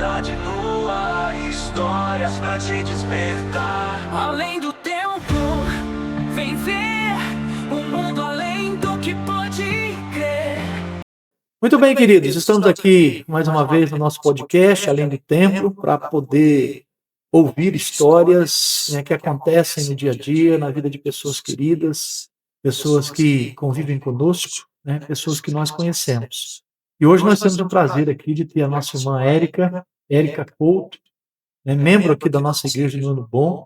verdade no ar, histórias pra te despertar. Além do tempo, vem ver o mundo além do que pode crer. Muito bem, queridos, estamos aqui mais uma vez no nosso podcast, Além do Tempo, para poder ouvir histórias, né, que acontecem no dia a dia, na vida de pessoas queridas, pessoas que convivem conosco, né, pessoas que nós conhecemos. E hoje nós temos o prazer aqui de ter a nossa irmã Érica Couto, né, membro aqui da nossa igreja do Ano Bom,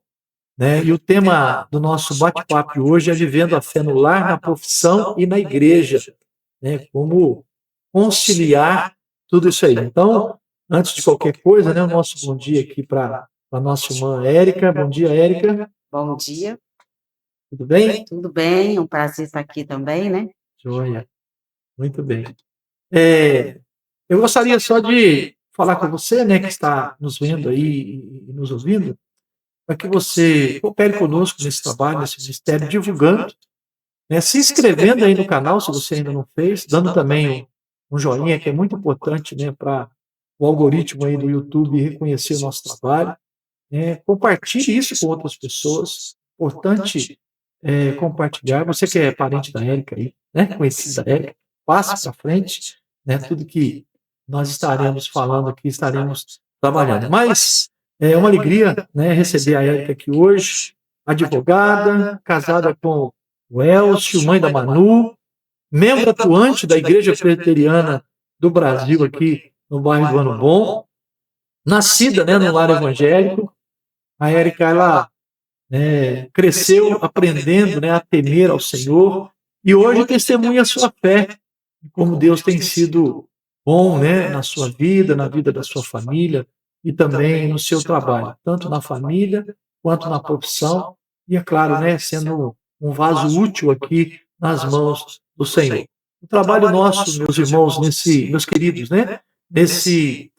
né, e o tema do nosso bate-papo hoje é vivendo a fé no lar, na profissão e na igreja, né, como conciliar tudo isso aí. Então, antes de qualquer coisa, né, o nosso bom dia aqui para a nossa irmã Érica. Bom dia, Érica. Bom dia. Tudo bem? Tudo bem, um prazer estar aqui também, né? Joia. Muito bem. Eu gostaria só de falar com você, né, que está nos vendo aí e nos ouvindo, para que você coopere conosco nesse trabalho, nesse ministério, divulgando, né, se inscrevendo aí no canal, se você ainda não fez, dando também um joinha, que é muito importante, né, para o algoritmo aí do YouTube reconhecer o nosso trabalho. Compartilhe isso com outras pessoas. Importante compartilhar. Você que é parente da Érica aí, né, conhecido da Érica, passe para frente, né, tudo que nós estaremos falando aqui, estaremos trabalhando. Mas é uma alegria, né, receber a Érica aqui hoje, advogada, casada com o Elcio, mãe da Manu, membro atuante da Igreja Presbiteriana do Brasil aqui no bairro do Ano Bom, nascida, né, no lar evangélico. A Érica, ela cresceu aprendendo, né, a temer ao Senhor e hoje testemunha a sua fé, como Deus tem sido bom, né, na sua vida, na vida da sua família e também no seu trabalho, tanto na família quanto na profissão e, é claro, né, sendo um vaso útil aqui nas mãos do Senhor. O trabalho nosso, meus irmãos, meus queridos, né, nesse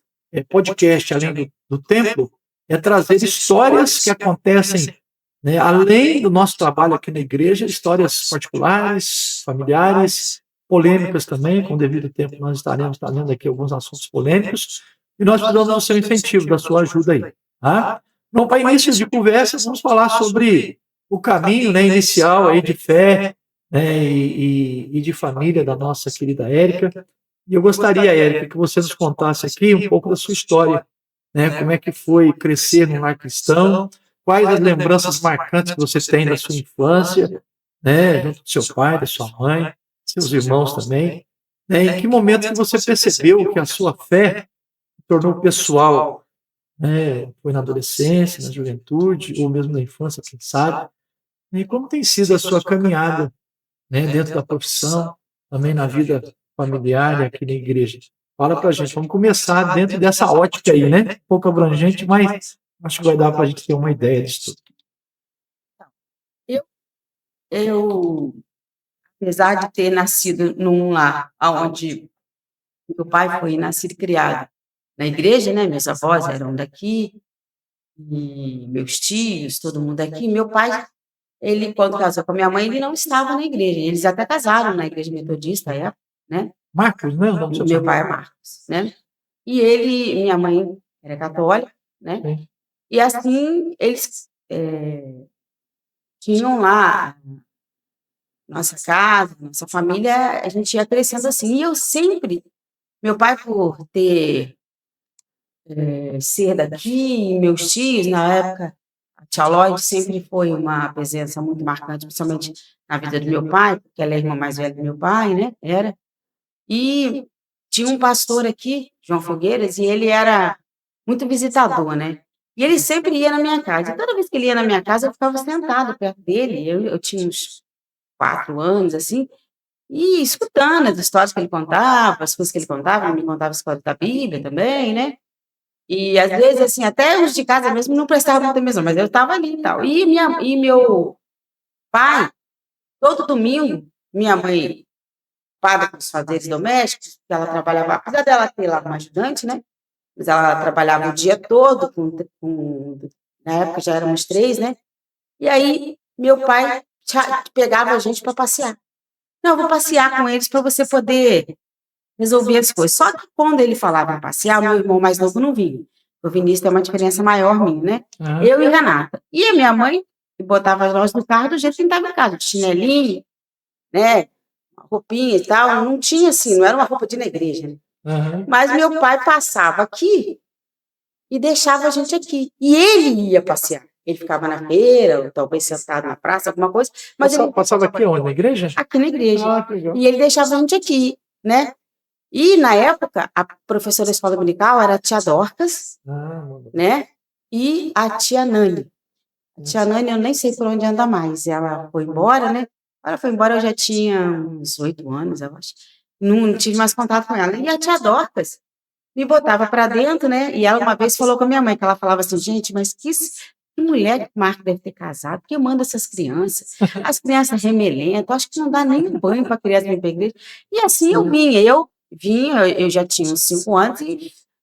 podcast, além do templo, é trazer histórias que acontecem, né, além do nosso trabalho aqui na igreja, histórias particulares, familiares, polêmicas também, com o devido tempo nós estaremos trazendo aqui alguns assuntos polêmicos, e nós precisamos do seu incentivo, da sua ajuda aí. Tá? Então, para início de conversa, vamos falar sobre o caminho, né, inicial aí de fé, né, e de família da nossa querida Érica. E eu gostaria, Érica, que você nos contasse aqui um pouco da sua história, né, como é que foi crescer num lar cristão, quais as lembranças marcantes que você tem da sua infância, né, junto do seu pai, da sua mãe, seus irmãos também, né, em que momento que você percebeu que a sua fé se tornou pessoal, né, foi na adolescência, na juventude, ou mesmo na infância, quem sabe, e como tem sido a sua caminhada, né, dentro da profissão, também na vida familiar e aqui na igreja. Fala pra gente, vamos começar dentro dessa ótica aí, né? Um pouco abrangente, mas acho que vai dar para a gente ter uma ideia disso tudo. Eu, apesar de ter nascido num lar onde meu pai foi nascido e criado na igreja, né? Meus avós eram daqui, e meus tios, todo mundo aqui. Meu pai, ele, quando casou com a minha mãe, ele não estava na igreja. Eles até casaram na igreja metodista, né? Marcos, né? Meu pai é Marcos, né? E ele, minha mãe era católica, né? Sim. E assim, eles tinham lá nossa casa, nossa família, a gente ia crescendo assim. E eu sempre, meu pai por ser daqui, meus tios, na época, a tia Lloyd sempre foi uma presença muito marcante, principalmente na vida do meu pai, porque ela é a irmã mais velha do meu pai, né? Era. E tinha um pastor aqui, João Fogueiras, e ele era muito visitador, né? E ele sempre ia na minha casa. E toda vez que ele ia na minha casa, eu ficava sentada perto dele. Eu tinha uns 4 anos, assim, e escutando as histórias que ele contava, as coisas que ele contava, ele me contava histórias da Bíblia também, né? E às vezes, assim, até os de casa mesmo não prestavam muita atenção, mas eu estava ali e tal. E meu pai, todo domingo, minha mãe ocupada com os fazeres domésticos, porque ela trabalhava, apesar dela ter lá uma ajudante, né? Mas ela trabalhava o dia todo, na época já éramos 3, né? E aí, meu pai pegava a gente para passear. Não, eu vou passear com eles para você poder resolvia as coisas. Só que quando ele falava para passear, meu irmão mais novo não vinha. O Vinícius tem uma diferença maior minha, né? Eu e Renata. E a minha mãe botava nós no carro do jeito que a gente estava em casa, de chinelinho, né? Roupinha e tal. Não tinha assim, não era uma roupa de ir na igreja, né? Mas meu pai passava aqui e deixava a gente aqui. E ele ia passear. Ele ficava na feira, ou talvez sentado na praça, alguma coisa. Mas ele Passava aqui onde? Na igreja? aqui na igreja. Que legal. E ele deixava a gente aqui, né? E, na época, a professora da escola dominical era a tia Dorcas, né? E a tia Nani. A tia Nani, eu nem sei por onde anda mais. Ela foi embora, né? Ela foi embora, eu já tinha uns 8 anos, eu acho. Não tive mais contato com ela. E a tia Dorcas me botava para dentro, né? E ela uma vez falou com a minha mãe, que ela falava assim, gente, mas que mulher que o Marco deve ter casado, porque manda essas crianças, as crianças remelentam, acho que não dá nem um banho para a criança vir para a igreja. E assim eu vinha, eu já tinha uns 5 anos,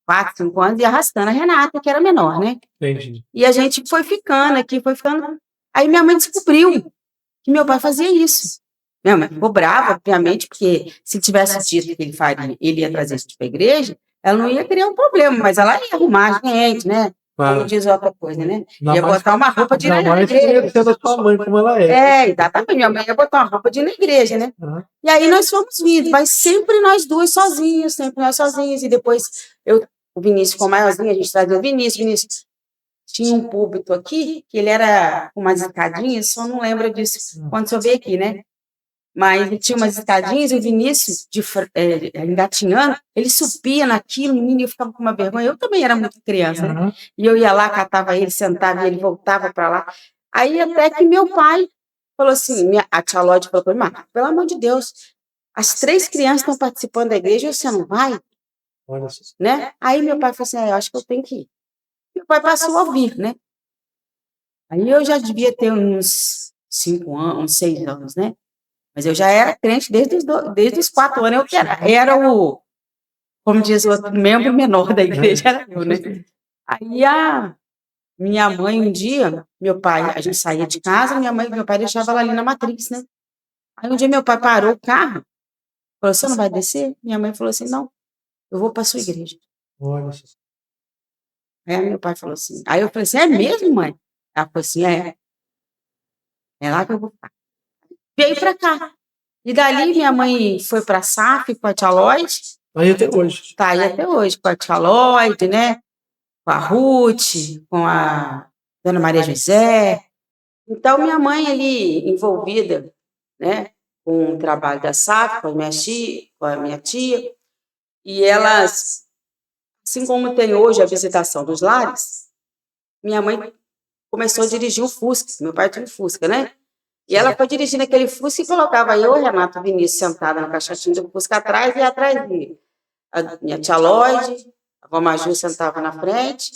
4, 5 anos, e arrastando a Renata, que era menor, né? Entendi. E a gente foi ficando aqui, foi ficando. Aí minha mãe descobriu que meu pai fazia isso. Minha mãe ficou brava, obviamente, porque se tivesse dito que ele ia trazer isso para a igreja, ela não ia criar um problema, mas ela ia arrumar a gente, né? Como diz outra coisa, né? Ia botar uma roupa de ir na igreja. Conhecendo a sua mãe como ela é. É, exatamente. Minha mãe ia botar uma roupa de ir na igreja, né? E aí nós fomos vindo, mas sempre nós duas sozinhos, sempre nós sozinhos. E depois o Vinícius ficou maiorzinho, a gente trazia o Vinícius tinha um púlpito aqui, que ele era com umas escadinhas, só não lembro disso quando eu veio aqui, né? Mas ele tinha umas escadinhas e o Vinícius, engatinhando, ele subia naquilo, menino, e eu ficava com uma vergonha. Eu também era muito criança, né? E eu ia lá, catava ele, sentava e ele voltava para lá. Aí até que meu pai falou assim, a tia Lorde falou para mim, pelo amor de Deus, as 3 crianças estão participando da igreja e você não vai? Olha, né? Aí meu pai falou assim, eu acho que eu tenho que ir. Meu pai passou a ouvir, né? Aí eu já devia ter uns 5 anos, uns 6 anos, né? Mas eu já era crente desde os 4 anos, eu era o, como diz o outro, membro menor da igreja, era eu, né? Aí a minha mãe, um dia, meu pai, a gente saía de casa, meu pai deixava ela ali na Matrix, né? Aí um dia meu pai parou o carro, falou, você não vai descer? Minha mãe falou assim, não, eu vou para a sua igreja. Olha. Aí meu pai falou assim, aí eu falei assim, é mesmo, mãe? Ela falou assim, é lá que eu vou ficar. Veio para cá. E dali minha mãe foi para a SAF com a tia Lloyd. Aí até hoje. Tá aí até hoje, com a tia Lloyd, né? Com a Ruth, com a Dona Maria José. Então, minha mãe ali envolvida, né? Com o trabalho da SAF, com a minha tia. E elas, assim como tem hoje a visitação dos lares, minha mãe começou a dirigir o Fusca. Meu pai tinha um Fusca, né? E ela foi dirigindo aquele Fusca e colocava eu, Renato e Vinícius sentada na caixotinha do Fusca atrás e atrás de a minha tia Lloyd, a Vó Maju sentava na frente,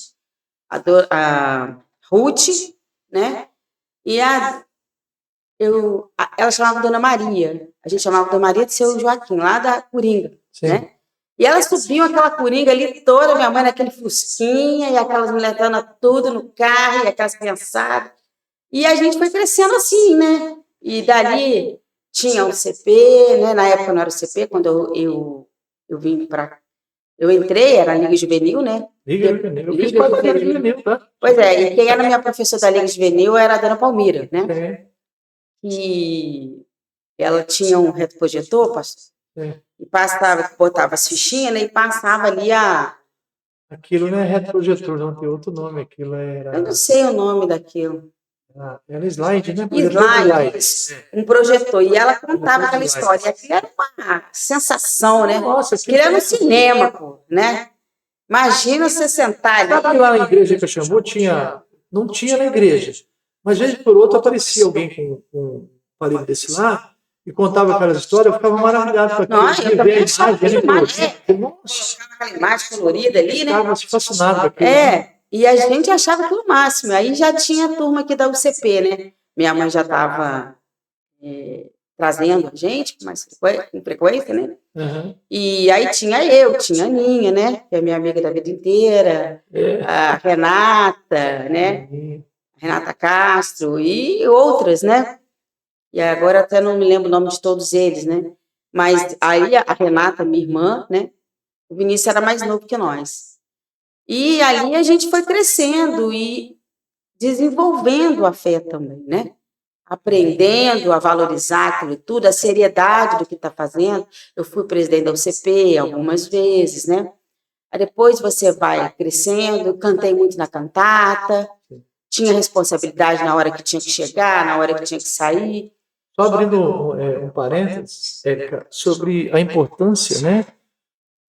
a Ruth, né? E ela chamava Dona Maria, a gente chamava Dona Maria de Seu Joaquim, lá da Coringa, né? E elas subiam aquela Coringa ali toda, minha mãe naquele Fusquinha, e aquelas mulheranas tudo no carro, e aquelas criançadas. E a gente foi crescendo assim, né? E dali tinha o CP, né? Na época não era o CP, quando eu vim para... Eu entrei, era a Liga Juvenil, né? Liga Juvenil. Eu fiz parte da Liga Juvenil, tá? Pois é, e quem era minha professora da Liga Juvenil era a Dona Palmira, né? E ela tinha um retroprojetor, pastor, e botava as fichinhas, né? E passava ali Aquilo não é retroprojetor, não, tem outro nome, aquilo era... Eu não sei o nome daquilo. Era slide, né? Slide, um projetor. E ela contava aquela história. E aquilo era uma sensação, né? Nossa, aquilo era no cinema, pô, né? Imagina você sentar ali. Sabe que lá na igreja que eu chamou, não tinha na igreja, mas vez por outra aparecia alguém com um aparelho desse lá e contava aquelas histórias, eu ficava maravilhado com aquilo. Nossa, eu também achava aquela imagem. Nossa, aquela imagem colorida ali, né? Ficava fascinado com aquilo. E a gente achava aquilo o máximo. Aí já tinha a turma aqui da UCP, né? Minha mãe já estava trazendo a gente com frequência, né? E aí tinha tinha a Aninha, né? Que é minha amiga da vida inteira, a Renata, né? Renata Castro e outras, né? E agora até não me lembro o nome de todos eles, né? Mas aí a Renata, minha irmã, né? O Vinícius era mais novo que nós. E ali a gente foi crescendo e desenvolvendo a fé também, né? Aprendendo a valorizar aquilo tudo, a seriedade do que está fazendo. Eu fui presidente da UCP algumas vezes, né? Aí depois você vai crescendo, cantei muito na cantata, tinha responsabilidade na hora que tinha que chegar, na hora que tinha que sair. Só abrindo um parênteses, Érica, sobre a importância, né,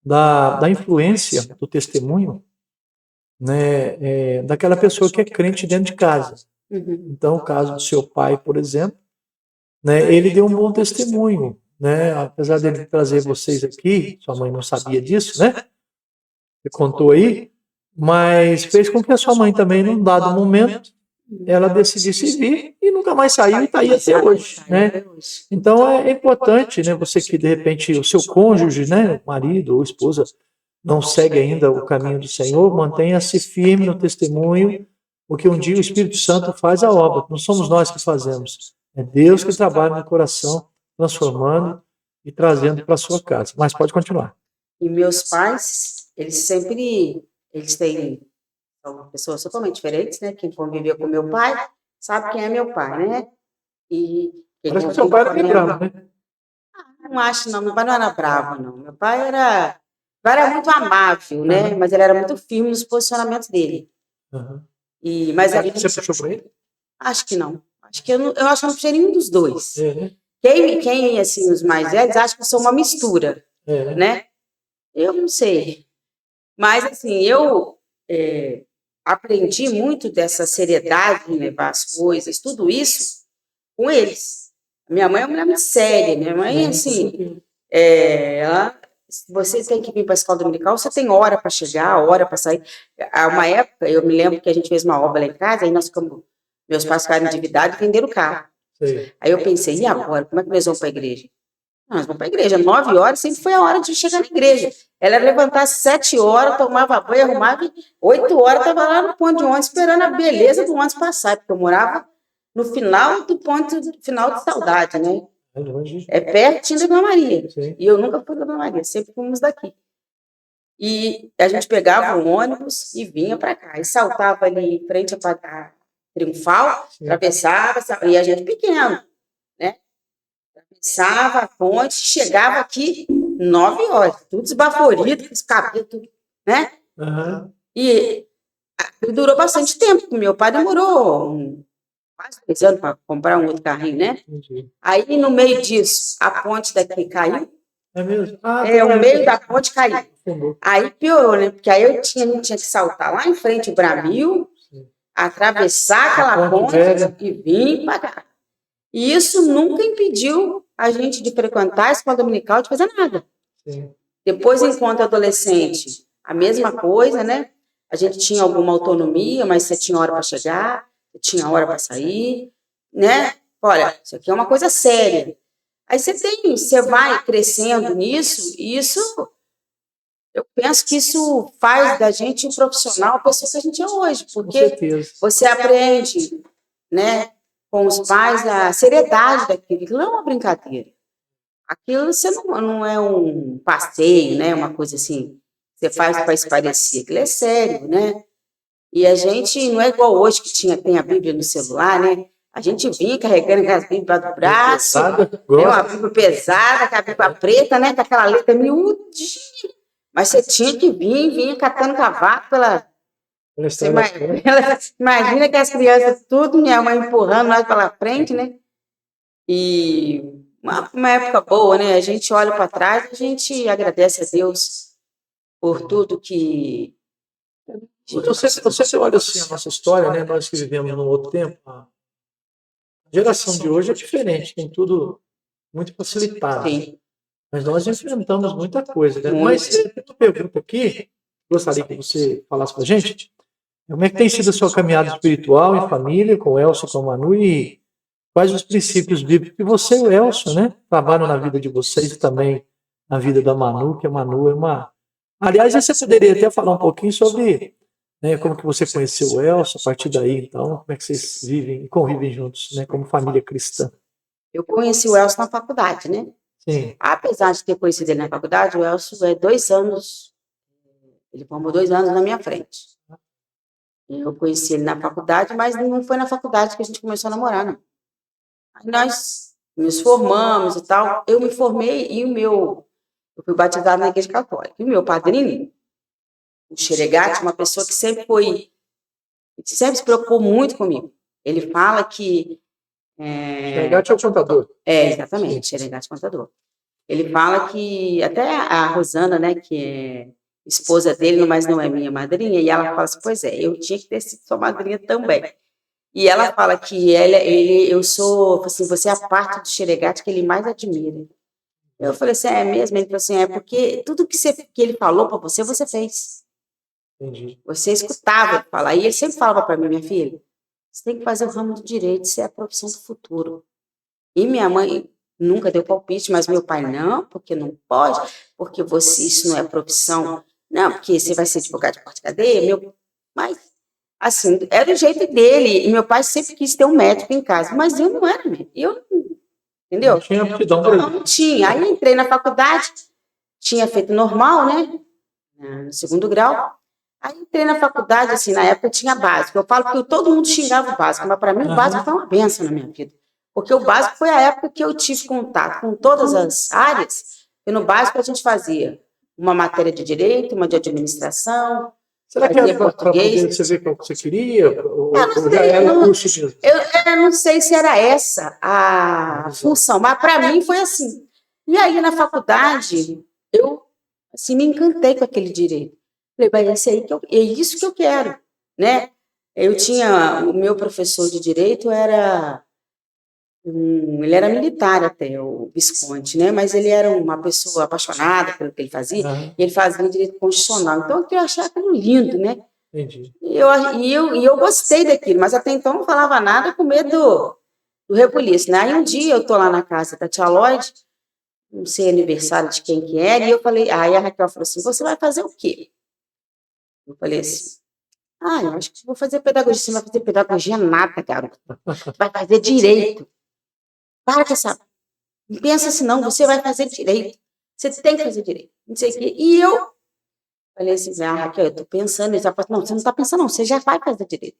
da influência do testemunho, né, daquela pessoa que é crente dentro de casa. Então, o caso do seu pai, por exemplo, né, ele deu um bom testemunho, né, apesar dele trazer vocês aqui, sua mãe não sabia disso, né? Você contou aí, mas fez com que a sua mãe também, num dado momento, ela decidisse vir e nunca mais saiu e está aí até hoje, né? Então é importante, né? Você que de repente o seu cônjuge, né, marido ou esposa, não segue ainda o caminho do Senhor, mantenha-se firme no testemunho, porque um dia o Espírito Santo faz a obra. Não somos nós que fazemos, é Deus que trabalha no coração, transformando e trazendo para a sua casa. Mas pode continuar. E meus pais, eles têm, são pessoas totalmente diferentes, né? Quem conviveu com meu pai sabe quem é meu pai, né? E parece que seu pai era bem bravo, né? Não acho, não. Meu pai não era bravo, não. Meu pai era muito amável, né? Mas ele era muito firme nos posicionamentos dele. Mas você puxou por ele? Acho que não. Acho que eu acho que não puxei nenhum dos dois. Né? Quem, assim, os mais velhos, acham que eu sou uma mistura, né? Eu não sei. Mas, assim, eu aprendi muito dessa seriedade em levar as coisas, tudo isso, com eles. Minha mãe é uma mulher muito séria. Minha mãe, assim, você tem que vir para a escola dominical, você tem hora para chegar, hora para sair. Há uma época, eu me lembro que a gente fez uma obra lá em casa, aí meus pais ficaram endividados e venderam o carro. Sim. Aí eu pensei, e agora? Como é que nós vamos para a igreja? Nós vamos para a igreja. 9 horas sempre foi a hora de chegar na igreja. Ela era levantar às 7 horas, tomava banho, arrumava, e 8 horas estava lá no ponto de ônibus, esperando a beleza do ônibus passar, porque eu morava no final do ponto, final de Saudade, né? É pertinho da Dona Maria. Sim. E eu nunca fui da Dona Maria, sempre fomos daqui. E a gente pegava o ônibus e vinha para cá. E saltava ali em frente à Triunfal, atravessava, e a gente pequeno, né? Atravessava a ponte, chegava aqui 9 horas, tudo esbaforido, com os cabelos, tudo, né? E durou bastante tempo. Meu pai demorou quase 2 anos para comprar um outro carrinho, né? Aí, no meio disso, a ponte daqui caiu. É mesmo? O meio da ponte caiu. Aí piorou, né? Porque aí a gente tinha que saltar lá em frente o Bramil, atravessar aquela ponte e vir para cá. E isso nunca impediu a gente de frequentar a escola dominical, de fazer nada. Sim. Depois, enquanto adolescente, a mesma coisa, né? A gente tinha alguma autonomia, mas você tinha hora para chegar, você tinha hora para sair, né? Olha, isso aqui é uma coisa séria. Aí você vai crescendo nisso, e isso, eu penso que isso faz da gente um profissional, a pessoa que a gente é hoje, porque você aprende, né, com os pais a seriedade daquilo, aquilo não é uma brincadeira. Aquilo você não é um passeio, né, uma coisa assim, você faz para se parecer, aquilo é sério, né? E a gente não é igual hoje que tem a Bíblia no celular, né? A gente vinha carregando as Bíblias do braço, uma Bíblia pesada, com a Bíblia preta, né? Com aquela letra miudinha. Mas você tinha que vinha catando cavaco pela... Imagina que as crianças, tudo, minha mãe empurrando nós pela frente, né? E uma época boa, né? A gente olha para trás, a gente agradece a Deus por tudo que... Você olha assim a nossa história, né? Nós que vivemos num outro tempo, a geração de hoje é diferente, tem tudo muito facilitado. Sim. Mas nós enfrentamos muita coisa, né? Mas tem uma pergunta aqui, gostaria que você falasse para a gente. Como é que tem sido a sua caminhada espiritual em família, com o Elcio, com a Manu, e quais os princípios bíblicos que você e o Elcio, né, trabalham na vida de vocês e também na vida da Manu, que a Manu é uma... Aliás, você poderia até falar um pouquinho sobre... Né, como que você conheceu o Elcio, a partir daí, então, como é que vocês vivem e convivem juntos, né, como família cristã? Eu conheci o Elcio na faculdade, né? Sim. Apesar de ter conhecido ele na faculdade, o Elcio é 2 anos, ele formou 2 anos na minha frente. Eu conheci ele na faculdade, mas não foi na faculdade que a gente começou a namorar, não. Aí nós nos formamos e tal. Eu me formei e eu fui batizado na igreja católica. E o meu padrinho, o Xeregate, uma pessoa que sempre se preocupou muito comigo. Ele fala que... Xeregate é o contador. Exatamente, Xeregate contador. Ele fala que, até a Rosana, né, que é esposa dele, mas não é minha madrinha, e ela fala assim, pois é, eu tinha que ter sido sua madrinha também. E ela fala que eu sou, assim, você é a parte do Xeregate que ele mais admira. Eu falei assim, é mesmo? Ele falou assim, porque tudo que ele falou para você, você fez. Entendi. Você escutava ele falar. E ele sempre falava para mim, minha filha, você tem que fazer o ramo do direito, isso é a profissão do futuro. E minha mãe nunca deu palpite, mas meu pai, não, porque não pode, porque isso não é profissão. Não, porque você vai ser advogado de porta-cadeia, mas, assim, era o jeito dele. E meu pai sempre quis ter um médico em casa, mas eu não era médico. Entendeu? Não tinha aptidão para isso. Não tinha. Aí entrei na faculdade, tinha feito normal, né? No 2º grau. Aí entrei na faculdade, assim, na época tinha básico. Eu falo que todo mundo xingava o básico, mas para mim o básico foi uma bênção na minha vida. Porque o básico foi a época que eu tive contato com todas as áreas, e no básico a gente fazia uma matéria de direito, uma de administração. Será que era para poder você ver o que você queria? Ou já era o curso mesmo? Eu não sei se era essa a função, mas para mim foi assim. E aí na faculdade, eu assim, me encantei com aquele direito. Falei, vai, é isso que eu quero, né? O meu professor de direito ele era militar até, o Visconde, né? Mas ele era uma pessoa apaixonada pelo que ele fazia, e ele fazia direito constitucional. Então, eu achava aquilo lindo, né? Entendi. E eu gostei daquilo, mas até então não falava nada com medo do rebuliço, né? Aí um dia eu tô lá na casa da tia Lloyd, não sei aniversário de quem que era, e eu falei, aí a Raquel falou assim, você vai fazer o quê? Eu falei assim, eu acho que vou fazer pedagogia. Você não vai fazer pedagogia nada, garoto. Vai fazer direito. Para com essa... Não pensa assim, não, você vai fazer direito. Você tem que fazer direito. Não sei o quê. E eu falei assim, Raquel, eu tô pensando. Ele falou, não, você não tá pensando, não, você já vai fazer direito.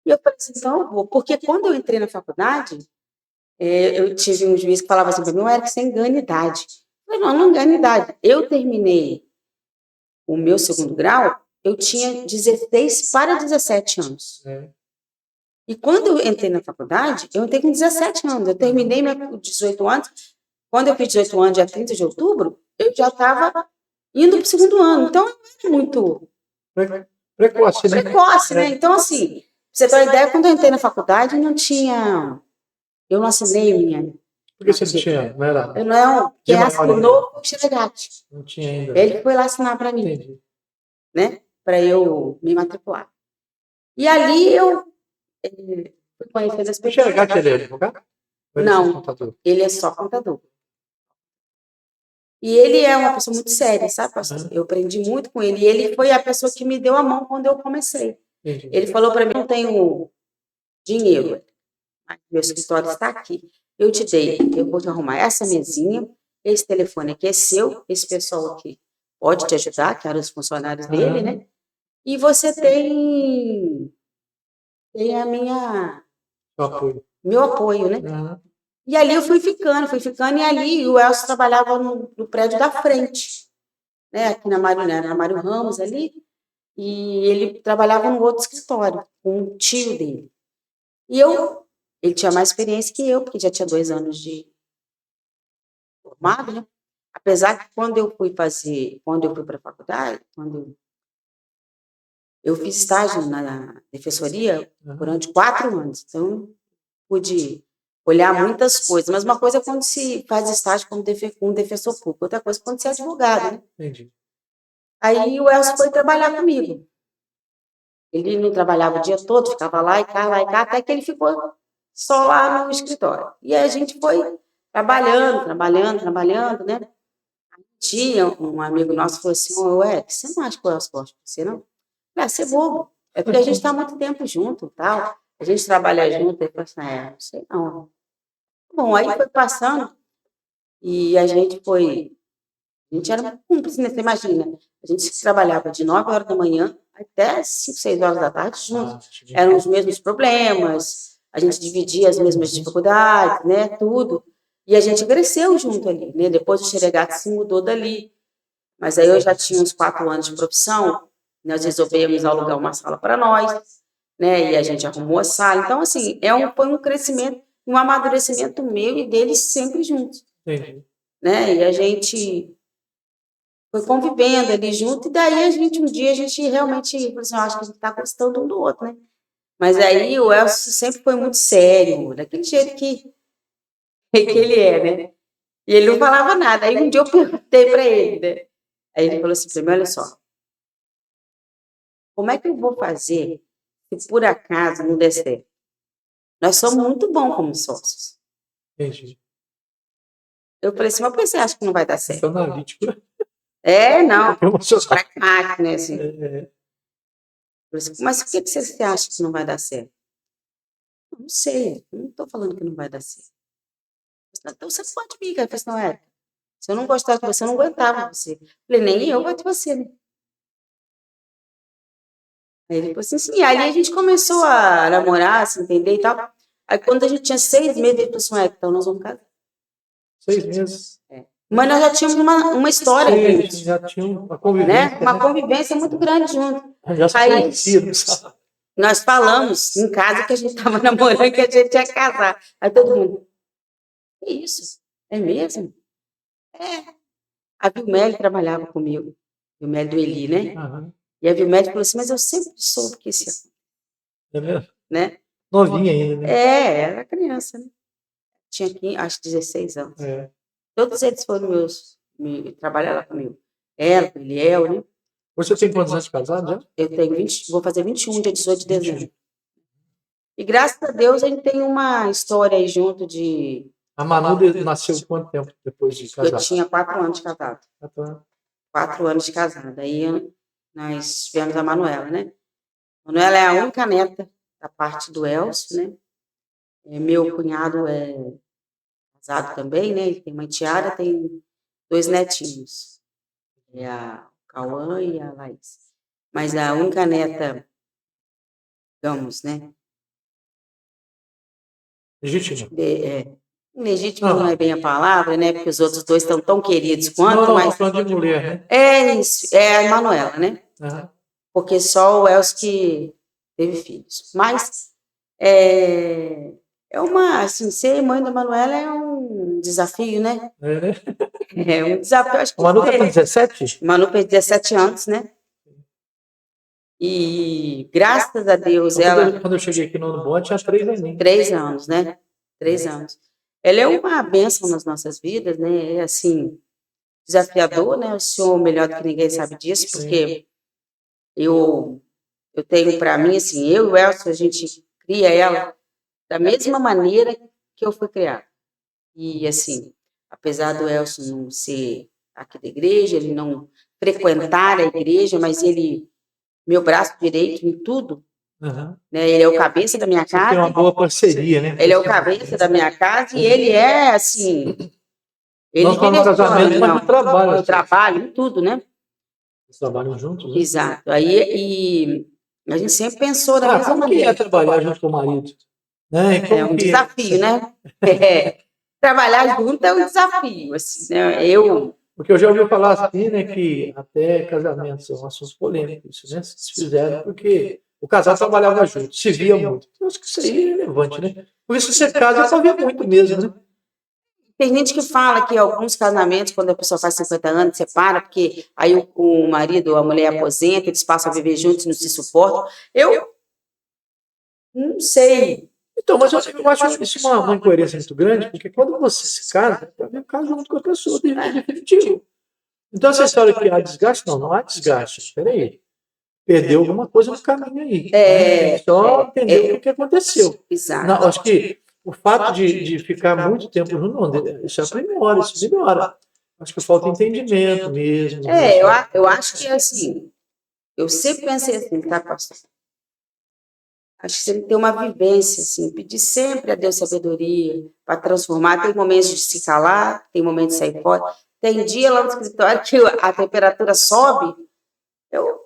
E eu falei assim, então eu vou. Porque quando eu entrei na faculdade, eu tive um juiz que falava assim para mim, Eric, você engana idade. Eu falei, não engana idade. Eu terminei o meu 2º grau, eu tinha 16 para 17 anos. E quando eu entrei na faculdade, eu entrei com 17 anos. Eu terminei meus 18 anos. Quando eu fiz 18 anos, dia 30 de outubro, eu já estava indo para o 2º ano. Então, eu era muito... Precoce, né? Precoce, né? Então, assim, pra você ter uma ideia, quando eu entrei na faculdade, não tinha... Eu não assinei minha... Por que você não tinha? Não era? Eu não, quem assinou foi o Xeregate. Não tinha ainda. Ele foi lá assinar para mim. Entendi. Né? Para eu me matricular. E ali eu fui conhecer as O pessoas. Xeregate, ele é advogado? Não, ele é só contador. E ele é uma pessoa muito séria, sabe, pastor? Eu aprendi muito com ele. E ele foi a pessoa que me deu a mão quando eu comecei. Entendi. Ele falou para mim, não tenho dinheiro, mas meu escritório está aqui. Eu te dei, eu vou te arrumar essa mesinha, esse telefone aqui é seu, esse pessoal aqui pode te ajudar, que eram os funcionários dele, né? E você tem a meu apoio, né? E ali eu fui ficando, e ali o Elcio trabalhava no prédio da frente, né? Aqui na Mário Ramos ali, e ele trabalhava no outro escritório, com um tio dele. E ele tinha mais experiência que eu, porque já tinha 2 anos de formado, né? Apesar que quando eu fui para a faculdade, eu fiz estágio na defensoria durante 4 anos, então pude olhar muitas coisas, mas uma coisa é quando se faz estágio com um defensor público, outra coisa é quando você é advogado, né? Entendi. Aí o Elcio foi trabalhar comigo. Ele não trabalhava o dia todo, ficava lá e cá, até que ele ficou só lá no escritório. E aí a gente foi trabalhando, né? Tinha um amigo nosso que falou assim, Eric, você não acha que o Elcio gosta de você, não? Você é bobo. É porque a gente está há muito tempo junto, tal. A gente trabalha junto. Ele falou assim, não sei não. Bom, aí foi passando E a gente era cúmplice, né? Você imagina, a gente trabalhava de 9 horas da manhã até 5, 6 horas da tarde juntos. Eram os mesmos problemas, a gente dividia as mesmas dificuldades, né? Tudo. E a gente cresceu junto ali, né? Depois o Xeregato se mudou dali. Mas aí eu já tinha uns 4 anos de profissão, nós resolvemos alugar uma sala para nós, né? E a gente arrumou a sala. Então, assim, foi um crescimento, um amadurecimento meu e deles sempre juntos. Né? E a gente foi convivendo ali junto, e daí um dia a gente realmente falou assim, acho que a gente está gostando um do outro, né? Mas aí o Elcio sempre foi muito sério, daquele jeito que ele é, né? E ele não falava nada. Aí um dia eu perguntei para ele, né? Aí ele falou assim para mim, olha só, como é que eu vou fazer se por acaso não der certo? Nós somos muito bons como sócios. Entendi. Eu falei assim, mas você acha que não vai dar certo? Analítico. Não. Pragmático, né? Assim. Mas por que você acha que não vai dar certo? Não sei, não estou falando que não vai dar certo. Então você pode vir, cara. Eu falei assim, não, se eu não gostasse de você, eu não aguentava você. Eu falei, nem eu gosto de você, né? Aí ele falou assim, sim. Aí a gente começou a namorar, se entender e tal. Aí quando a gente tinha 6 meses, ele falou assim, então nós vamos casar. 6 meses? Mas nós já tínhamos uma história juntos. Já tinha uma convivência. Né? Uma convivência muito grande junto. Já se conheciam. Nós falamos em casa que a gente estava namorando, que a gente ia casar. Aí todo mundo, que isso? É mesmo? A Vilmele trabalhava comigo. Vilmele do Eli, né? Uhum. E a Vilmele falou assim, mas eu sempre soube que isso ia. É mesmo? Né? Novinha ainda, né? Era criança, né? Tinha aqui, acho, 16 anos. É. Todos eles foram trabalhar lá comigo. Ela, o Eliel, né? Você tem quantos anos de casado já? Eu tenho vou fazer 21, dia 18 de dezembro. E graças a Deus a gente tem uma história aí junto de... A Manu nasceu quanto tempo depois de casar? Eu tinha 4 anos de casado. 4 anos de casado. Aí nós tivemos a Manuela, né? A Manuela é a única neta da parte do Elcio, né? Meu cunhado é casado também, né? Ele tem uma enteada, tem 2 netinhos. É a Cauã e a Laís. Mas a única neta, digamos, né? Legítima. Legítima não é bem a palavra, né? Porque os outros 2 estão tão queridos quanto, não, mas... falando de mulher, né? É isso, é a Manuela, né? Uhum. Porque só o Elcio que teve filhos. Mas assim, ser mãe da Manuela é um desafio, né? É um desafio, acho que... A Manu está com 17? Manu fez 17 anos, né? E graças a Deus ela... Quando eu cheguei aqui no ano bom, tinha 3 anos. 3 anos, né? 3 anos. Ela é uma bênção nas nossas vidas, né? É, assim, desafiador, né? O senhor melhor do que ninguém sabe disso, porque eu tenho para mim, assim, eu e o Elcio, a gente cria ela da mesma maneira que eu fui criada. E, assim, apesar do Elcio não ser aqui da igreja, ele não frequentar a igreja, mas ele, meu braço direito em tudo, Uhum. Né? Ele é o cabeça da minha casa. Tem uma boa parceria, né? Ele é o cabeça da minha casa e ele é, assim... Ele não só no casamento, mas no trabalho. No trabalho, em tudo, né? Eles trabalham juntos, né? Exato. Aí, a gente sempre pensou da mesma maneira. O que é trabalhar junto com o marido? Né? É um desafio, né? Trabalhar junto é um desafio, assim, né? Porque eu já ouvi falar assim, né, que até casamentos são assuntos polêmicos, né? Se fizeram, porque o casal trabalhava junto, se via muito. Eu acho que isso aí é relevante, né? Porque se você casa, só vê muito mesmo, né? Tem gente que fala que alguns casamentos, quando a pessoa faz 50 anos, separa, porque aí o marido ou a mulher aposenta, eles passam a viver juntos e não se suportam. Eu não sei. Então, mas eu acho isso uma incoerência muito grande, porque quando você se casa, você casa junto com a pessoa, é definitivo. Então, essa história que há desgaste, não há desgaste. Espera aí. Perdeu alguma coisa no caminho aí. Só entender o que aconteceu. Exato. Não, acho que o fato de ficar muito tempo junto, isso aprimora, isso melhora. Acho que falta entendimento mesmo. Eu acho que, assim, eu sempre pensei assim, tá, pastor? acho que você tem que ter uma vivência, assim, pedir sempre a Deus sabedoria para transformar. Tem momentos de se calar, tem momentos de sair fora. Tem dia lá no escritório que a temperatura sobe, eu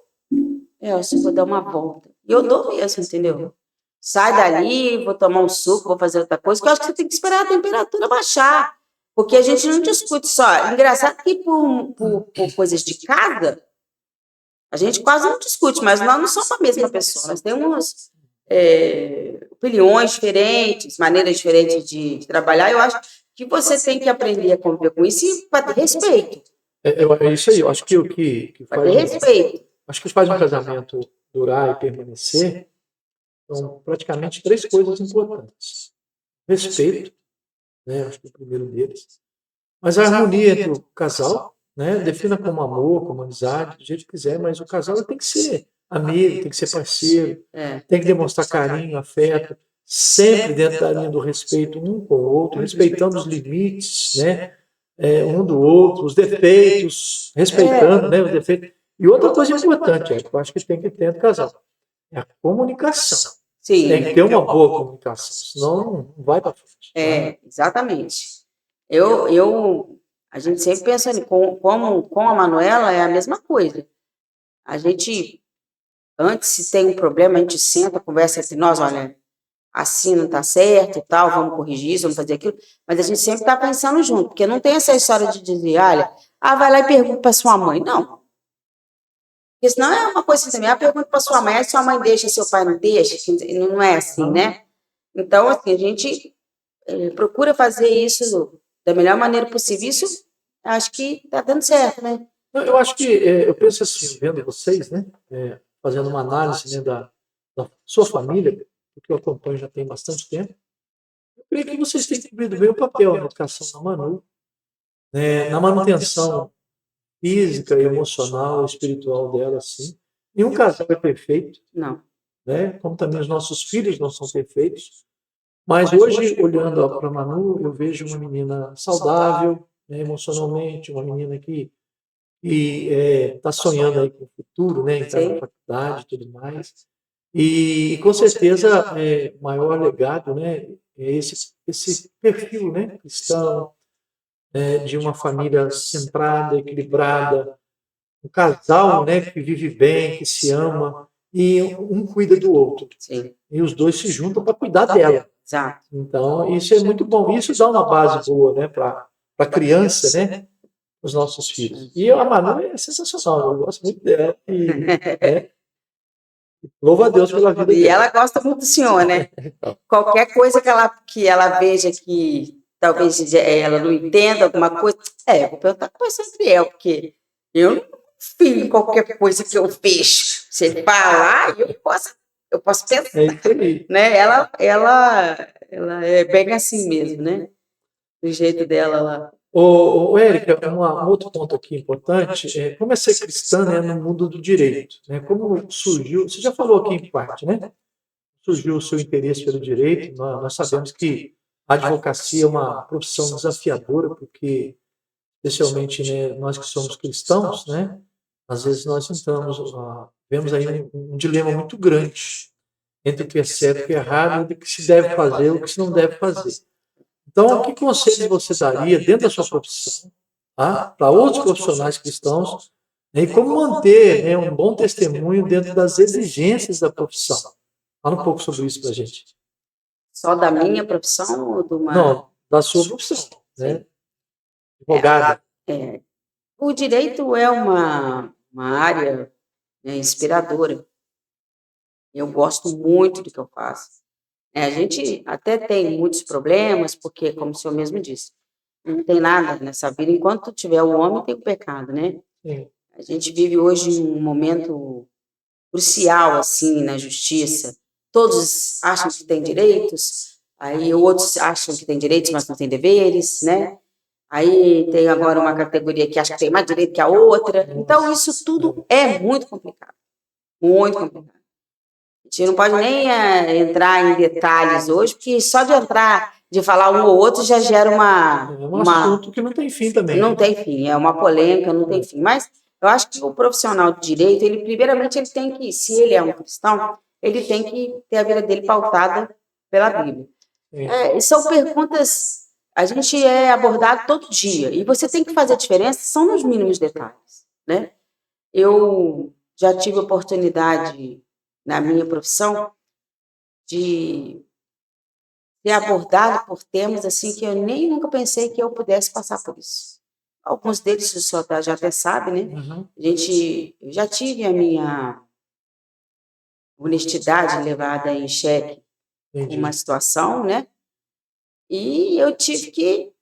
vou dar uma volta. E eu dou mesmo, entendeu? Sai dali, vou tomar um suco, vou fazer outra coisa, que eu acho que você tem que esperar a temperatura baixar. Porque a gente não discute só. Engraçado que por coisas de casa, a gente quase não discute, mas nós não somos a mesma pessoa. Nós temos opiniões diferentes, maneiras diferentes de trabalhar. Eu acho que você tem que aprender a conviver com isso e para ter respeito. É isso aí, eu acho que o que Para ter respeito. acho que faz um casamento durar e permanecer são praticamente 3 coisas importantes. Respeito, né? Acho que é o primeiro deles. Mas a harmonia entre o casal, né? Defina como amor, como amizade, do jeito que quiser, mas o casal tem que ser amigo, tem que ser parceiro, tem que demonstrar carinho, afeto, sempre dentro da linha do respeito um com o outro, respeitando os limites, né? Um do outro, os defeitos, respeitando, né, os defeitos. E outra coisa importante, que eu acho que tem que ter no casal, é a comunicação. Sim. Tem que ter uma boa comunicação, senão não vai para frente. Exatamente. A gente sempre pensa com a Manuela é a mesma coisa. A gente, antes, se tem um problema, a gente senta, conversa entre nós, olha, assim não está certo e tal, vamos corrigir isso, vamos fazer aquilo, mas a gente sempre está pensando junto, porque não tem essa história de dizer, olha, vai lá e pergunta para sua mãe. Não. Porque senão é uma coisa assim também, pergunta para sua mãe, sua mãe deixa, seu pai não deixa, não é assim, né? Então, assim, a gente procura fazer isso da melhor maneira possível. Isso, acho que está dando certo, né? Eu acho que, eu penso assim, vendo vocês, né, fazendo uma análise, né, da sua família, porque eu acompanho já tem bastante tempo, eu creio que vocês têm cumprido bem o papel na educação da Manu, né, na manutenção física, emocional, espiritual dela, assim. Nenhum casal é perfeito, não, né? Como também os nossos filhos não são perfeitos. Mas hoje, olhando para a Manu, eu vejo uma menina saudável, né, emocionalmente, uma menina que está sonhando aí com o futuro, né, entrar na faculdade e tudo mais. E com certeza, o maior legado, né, é esse perfil, né, cristão, de uma família centrada, equilibrada, um casal, né, que vive bem, que se ama, e um cuida do outro. Sim. E os dois se juntam para cuidar dela. Exato. Então, isso é muito bom. Isso dá uma base boa, né, para a criança, né, os nossos filhos. E a Manu é sensacional, eu gosto muito dela. Louva a Deus pela vida dela. E dela. ela gosta muito do senhor, né? Qualquer coisa que ela veja que talvez ela não entenda alguma coisa, vou perguntar com você, Gabriel, porque eu não confio em qualquer coisa que eu vejo. Você falar, eu posso pensar. Né? Ela é bem assim mesmo, né? Do jeito dela lá. Érica, um outro ponto aqui importante como é ser cristã, né, no mundo do direito. Né? Como surgiu, você já falou aqui em parte, né? Surgiu o seu interesse pelo direito. Nós sabemos que a advocacia é uma profissão desafiadora, porque, especialmente, né, nós que somos cristãos, né, às vezes nós vemos aí um dilema muito grande entre o que é certo e o que é errado, entre o que se deve fazer e o que se não deve fazer. Então, que conselho você daria dentro da sua profissão, para outros profissionais cristãos, né, e como manter, né, um bom testemunho dentro das exigências da profissão? Fala um pouco sobre isso para a gente. Só da minha profissão ou de uma... Não, da sua profissão, né? Advogada. O direito é uma área inspiradora. Eu gosto muito do que eu faço. A gente até tem muitos problemas, porque, como o senhor mesmo disse, não tem nada nessa vida. Enquanto tiver o homem, tem o pecado, né? Sim. A gente vive hoje um momento crucial, assim, na justiça. Todos acham que têm direitos, aí outros acham que têm direitos, mas não têm deveres, né? Aí tem agora uma categoria que acha que tem mais direito que a outra. Então, isso tudo é muito complicado. Muito complicado. A gente não pode nem entrar em detalhes hoje, porque só de falar um ou outro já gera um assunto que não tem fim também. Não tem fim, é uma polêmica, não tem fim. Mas eu acho que o profissional de direito, primeiramente, ele tem que, se ele é um cristão, ele tem que ter a vida dele pautada pela Bíblia. Sim. São perguntas, a gente é abordado todo dia, e você tem que fazer a diferença, são nos mínimos detalhes, né? Eu já tive oportunidade, na minha profissão, de ser abordado por temas assim que eu nem nunca pensei que eu pudesse passar por isso. Alguns deles o senhor já até sabe, né? Uhum. Eu já tive a minha honestidade levada em xeque em Entendi. uma situação, né? E eu tive que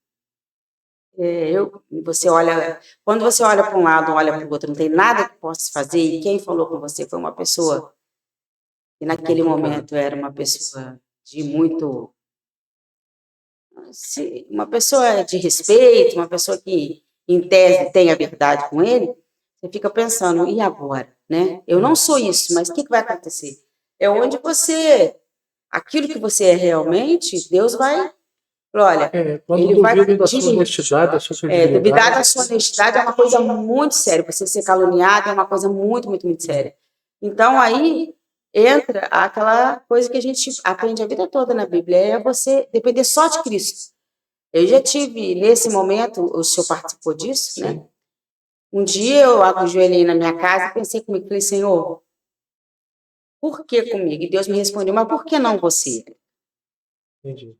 quando você olha para um lado, olha para o outro, não tem nada que possa fazer, e quem falou com você foi uma pessoa que naquele momento era uma pessoa de muito, uma pessoa de respeito, uma pessoa que em tese tem a verdade com ele, você fica pensando, e agora, né? Eu não sou isso, mas o que vai acontecer? É onde aquilo que você é realmente, Deus vai, olha, Quando ele vai duvidam da sua honestidade, da sua credibilidade. duvidar da sua honestidade é uma coisa muito séria. Você ser caluniado é uma coisa muito, muito, muito séria. Então, aí entra aquela coisa que a gente aprende a vida toda na Bíblia, é você depender só de Cristo. Eu já tive, nesse momento, o senhor participou disso, né? Um dia eu ajoelhei na minha casa e pensei comigo, falei, Senhor, por que comigo? E Deus me respondeu, mas por que não você? Entendi.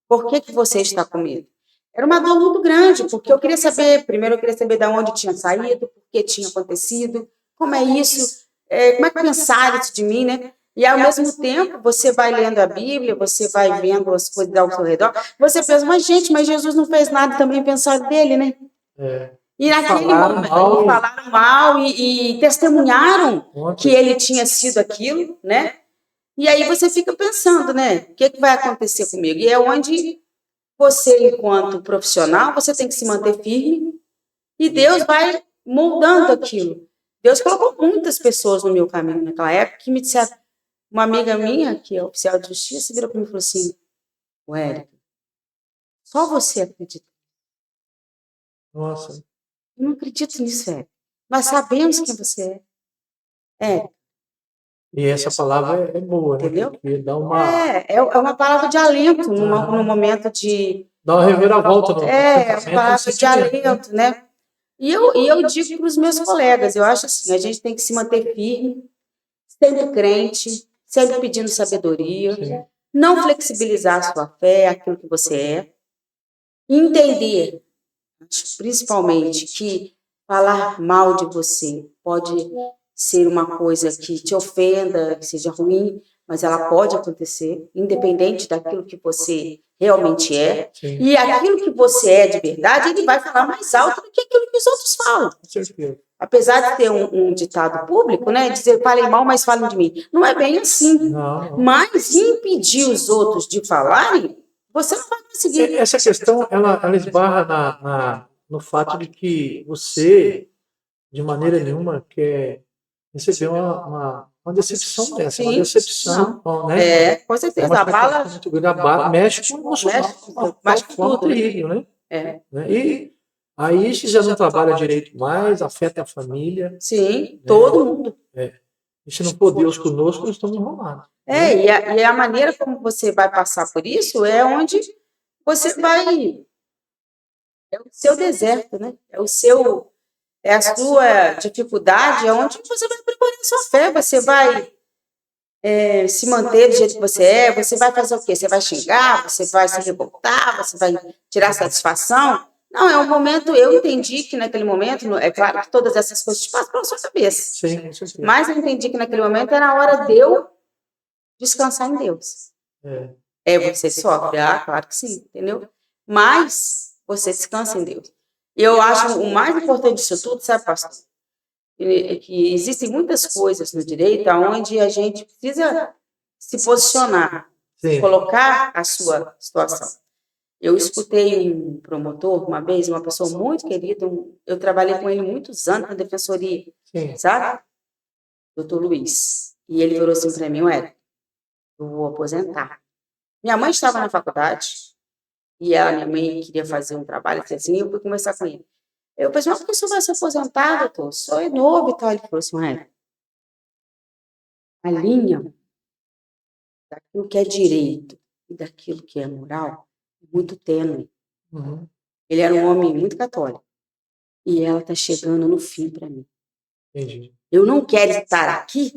Por que você está comigo? Era uma dor muito grande, porque eu queria saber, primeiro eu queria saber de onde tinha saído, por que tinha acontecido, como é isso, como é que pensaram isso de mim, né? E ao mesmo tempo, você vai lendo a Bíblia, você vai vendo as coisas ao seu redor, você pensa, mas Jesus não fez nada também pensando dele, né? E naquele momento, falaram mal e testemunharam que ele tinha sido aquilo, né? E aí você fica pensando, né? O que vai acontecer comigo? E é onde você, enquanto profissional, você tem que se manter firme e Deus vai moldando aquilo. Deus colocou muitas pessoas no meu caminho naquela época que me disseram, uma amiga minha, que é oficial de justiça, virou para mim e falou assim, Érica, só você acredita. Nossa. Eu não acredito nisso, Érica. Nós sabemos quem você é. E essa palavra é boa, né? Entendeu? Porque dá uma... É uma palavra de alento no momento de... Dá uma reviravolta no uma palavra de alento, né? E eu digo para os meus colegas, eu acho assim, a gente tem que se manter firme, sempre crente, sempre pedindo sabedoria, não flexibilizar a sua fé, aquilo que você é, entender, principalmente, que falar mal de você pode ser uma coisa que te ofenda, que seja ruim, mas ela pode acontecer, independente daquilo que você realmente é. Sim. E aquilo que você é de verdade, ele vai falar mais alto do que aquilo que os outros falam. Com certeza. Apesar de ter um ditado público, né, dizer, falem mal, mas falem de mim. Não é bem assim. Não. Mas impedir os outros de falarem, você não vai conseguir. Essa questão, ela esbarra no fato de que você, de maneira nenhuma, quer receber uma decepção dessa, uma decepção, né? Com certeza, a bala muito grande, a bala mexe com o emocional, mexe com tudo, terrível, né? Né? E aí, se já não trabalha direito mais, afeta a família. Sim, todo mundo. E se não for Deus conosco, nós estamos enrolados. E a maneira como você vai passar por isso é onde você vai... É o seu deserto, né? É a sua dificuldade, é onde você vai preparar a sua fé, você vai se manter do jeito que você vai fazer o quê? Você vai xingar, você vai se revoltar, você vai tirar satisfação? Não, é um momento, eu entendi que naquele momento, é claro que todas essas coisas te passam pela sua cabeça. Sim, com certeza. Mas eu entendi que naquele momento era a hora de eu descansar em Deus. Você sofre? Claro que sim, entendeu? Mas você descansa em Deus. E eu acho o mais importante disso tudo, sabe, pastor? Que existem muitas coisas no direito onde a gente precisa se posicionar, colocar a sua situação. Eu escutei um promotor uma vez, uma pessoa muito querida, eu trabalhei com ele muitos anos na defensoria, sabe? Doutor Luiz. E ele falou assim para mim, Érica, eu vou aposentar. Minha mãe estava na faculdade e minha mãe queria fazer um trabalho assim, eu fui conversar com ele. Eu pensei, mas por que o senhor vai se aposentar, doutor? O senhor é novo e tal. Ele falou assim, a linha daquilo que é direito e daquilo que é moral é muito tênue. Uhum. Ele era um homem muito católico. E ela está chegando no fim para mim. Entendi. Eu não quero estar aqui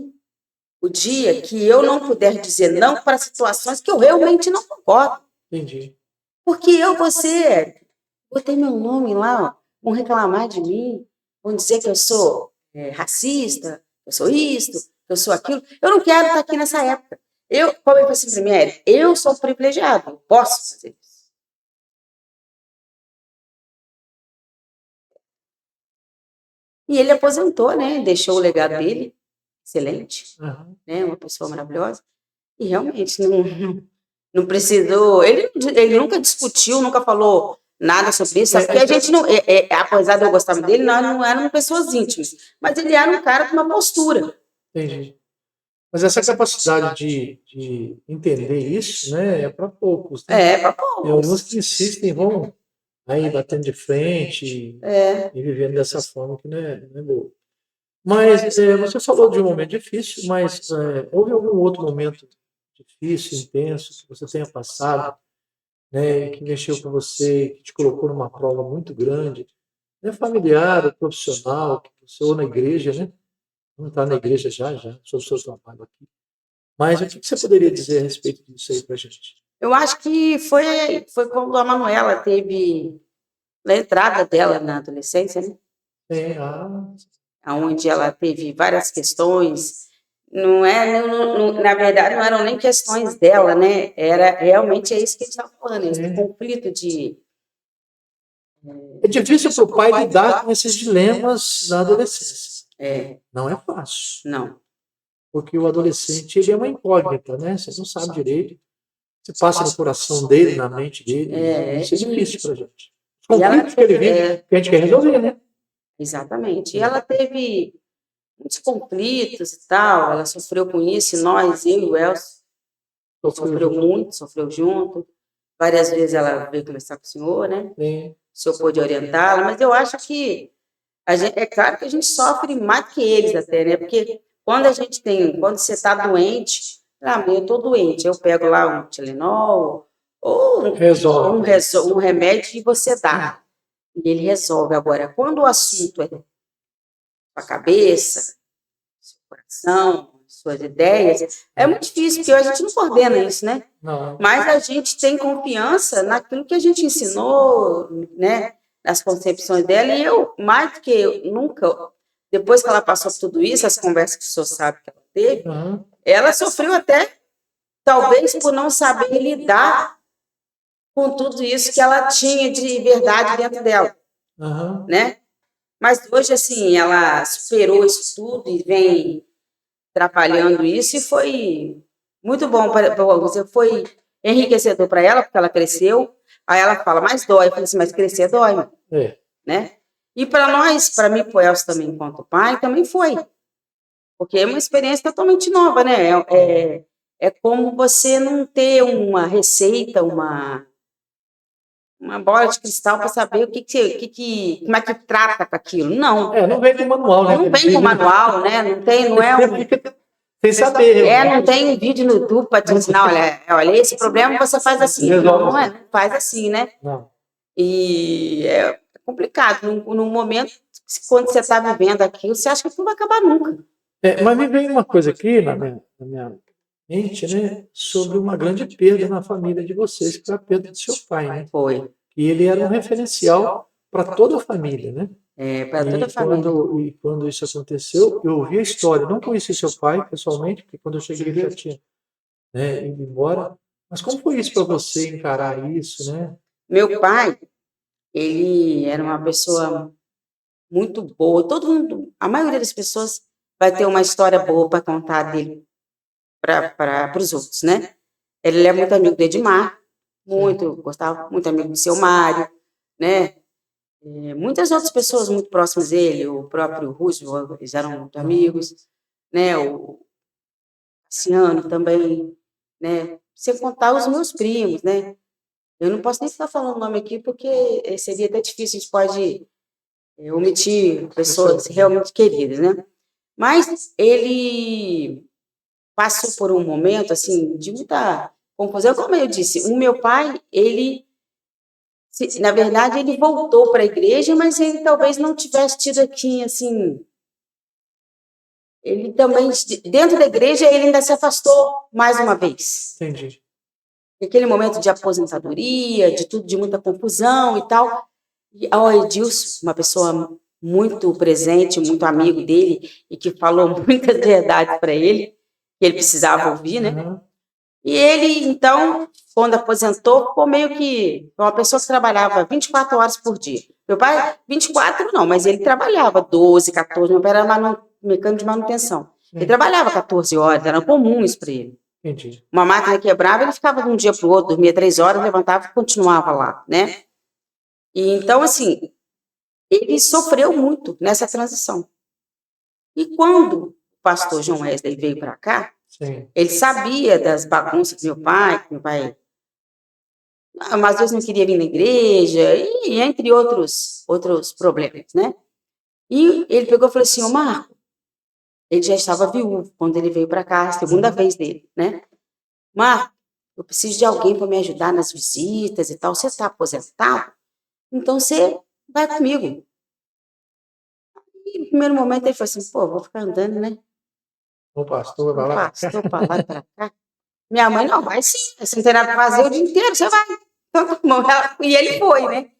o dia que eu não puder dizer não para situações que eu realmente não concordo. Entendi. Porque você, botei meu nome lá, ó, vão reclamar de mim, vão dizer que eu sou racista, que eu sou isto, que eu sou aquilo. Eu não quero estar aqui nessa época. Como eu falei assim para mim, eu sou privilegiado, eu posso fazer isso. E ele aposentou, né? Deixou o legado dele, excelente, Uhum. né? Uma pessoa maravilhosa. E realmente não precisou. Ele nunca discutiu, nunca falou nada sobre isso, porque a gente não. Apesar de eu gostar dele, nós não éramos pessoas íntimas. Mas ele era um cara com uma postura. Entendi. Mas essa capacidade de entender isso, né, é para poucos. Né? Para poucos. Alguns que insistem vão aí batendo de frente e vivendo dessa forma que não é boa. Mas você falou de um momento difícil, mas houve algum outro momento difícil, intenso, que você tenha passado, né, que mexeu com você, que te colocou numa prova muito grande, né, familiar, ou profissional, que você, ou na igreja, né? Não está na igreja já, sobre o seu trabalho aqui. Mas o que você poderia dizer a respeito disso aí para a gente? Eu acho que foi quando a Manuela teve, na entrada dela na adolescência, né? Onde ela teve várias questões. Na verdade, não eram nem questões dela, né? Era realmente isso que a gente estava falando, esse conflito de. É difícil para o pai lidar com esses dilemas da adolescência. Não é fácil. Não. Porque o adolescente ele é uma incógnita, né? Você não sabe direito. Você passa no coração dele, na mente dele. Isso é difícil para a gente. Os conflitos que ele vive, que a gente quer resolver, né? Exatamente. E ela teve muitos conflitos e tal, ela sofreu com isso, e nós, eu e o Elcio, sofreu muito, sofreu junto. Várias vezes ela veio conversar com o senhor, né? Sim. O senhor pôde orientá-la, mas eu acho que é claro que a gente sofre mais que eles até, né? Porque quando você está doente, eu estou doente, eu pego lá um Tilenol ou um remédio e você dá. E ele resolve. Agora, quando o assunto é a cabeça, seu coração, suas ideias, é muito difícil, porque a gente não coordena isso, né? Não. Mas a gente tem confiança naquilo que a gente ensinou, né? Nas concepções dela, e eu, mais do que nunca, depois que ela passou por tudo isso, as conversas que o senhor sabe que ela teve, ela sofreu até, talvez, por não saber lidar com tudo isso que ela tinha de verdade dentro dela, né? Mas hoje, assim, ela superou isso tudo e vem trabalhando isso, e foi muito bom para você, foi enriquecedor para ela, porque ela cresceu. Aí ela fala, mas dói. Eu falei assim, mas crescer dói, né? E para nós, para mim, para o Elcio também, enquanto pai, também foi. Porque é uma experiência totalmente nova, né? É como você não ter uma receita, uma bola de cristal para saber como é que trata com aquilo. Não. Não vem com manual, né? Não vem com manual, né? Não é sem saber. Não tem vídeo no YouTube para te ensinar, olha, esse problema você faz assim. Não faz assim, né? Não. E é complicado. Num momento, quando você está vivendo aquilo, você acha que não vai acabar nunca. Mas me vem uma coisa aqui na minha mente, né? Sobre uma grande perda na família de vocês, que foi a perda do seu pai, né? Foi. E ele era um referencial para toda a família, né? Para toda a família. Quando isso aconteceu, eu ouvi a história. Não conheci seu pai pessoalmente, porque quando eu cheguei ele já tinha ido embora. Mas como foi isso para você encarar isso, né? Meu pai, ele era uma pessoa muito boa. Todo mundo, a maioria das pessoas vai ter uma história boa para contar dele para os outros, né? Ele é muito amigo do Edmar, gostava muito amigo do seu Mário, né? Muitas outras pessoas muito próximas dele, o próprio Rússio, eles eram muito amigos, né? O Cassiano também, né? Sem contar os meus primos, né? Eu não posso nem estar falando o nome aqui, porque seria até difícil, a gente pode omitir pessoas realmente queridas, né? Mas ele passou por um momento, assim, de muita confusão. Como eu disse, o meu pai, na verdade, ele voltou para a igreja, mas ele talvez não tivesse tido aqui, assim, ele também, dentro da igreja, ele ainda se afastou mais uma vez. Entendi. Aquele momento de aposentadoria, de tudo, de muita confusão e tal. E o Edilson, uma pessoa muito presente, muito amigo dele, e que falou muitas verdades para ele, que ele precisava ouvir, né? Uhum. E ele, então, quando aposentou, ficou meio que uma pessoa que trabalhava 24 horas por dia. Meu pai, 24 não, mas ele trabalhava 12, 14, meu pai era mecânico de manutenção. Ele trabalhava 14 horas, era comum isso para ele. Entendi. Uma máquina quebrava, ele ficava de um dia para o outro, dormia 3 horas, levantava e continuava lá, né? E então, assim, ele sofreu muito nessa transição. E quando o pastor João Wesley veio para cá, Sim. ele sabia das bagunças do meu pai, que meu pai às vezes não queria vir na igreja, e entre outros problemas, né? E ele pegou e falou assim, ô Marco, ele já estava viúvo quando ele veio para cá, a segunda vez dele, né? Marco, eu preciso de alguém para me ajudar nas visitas e tal, você está aposentado? Então você vai comigo. E no primeiro momento ele falou assim, pô, vou ficar andando, né? O pastor vai lá. Pastor para lá e para cá. Minha mãe, não, vai sim, você não tem nada para fazer o dia inteiro, você vai. E ele foi, né?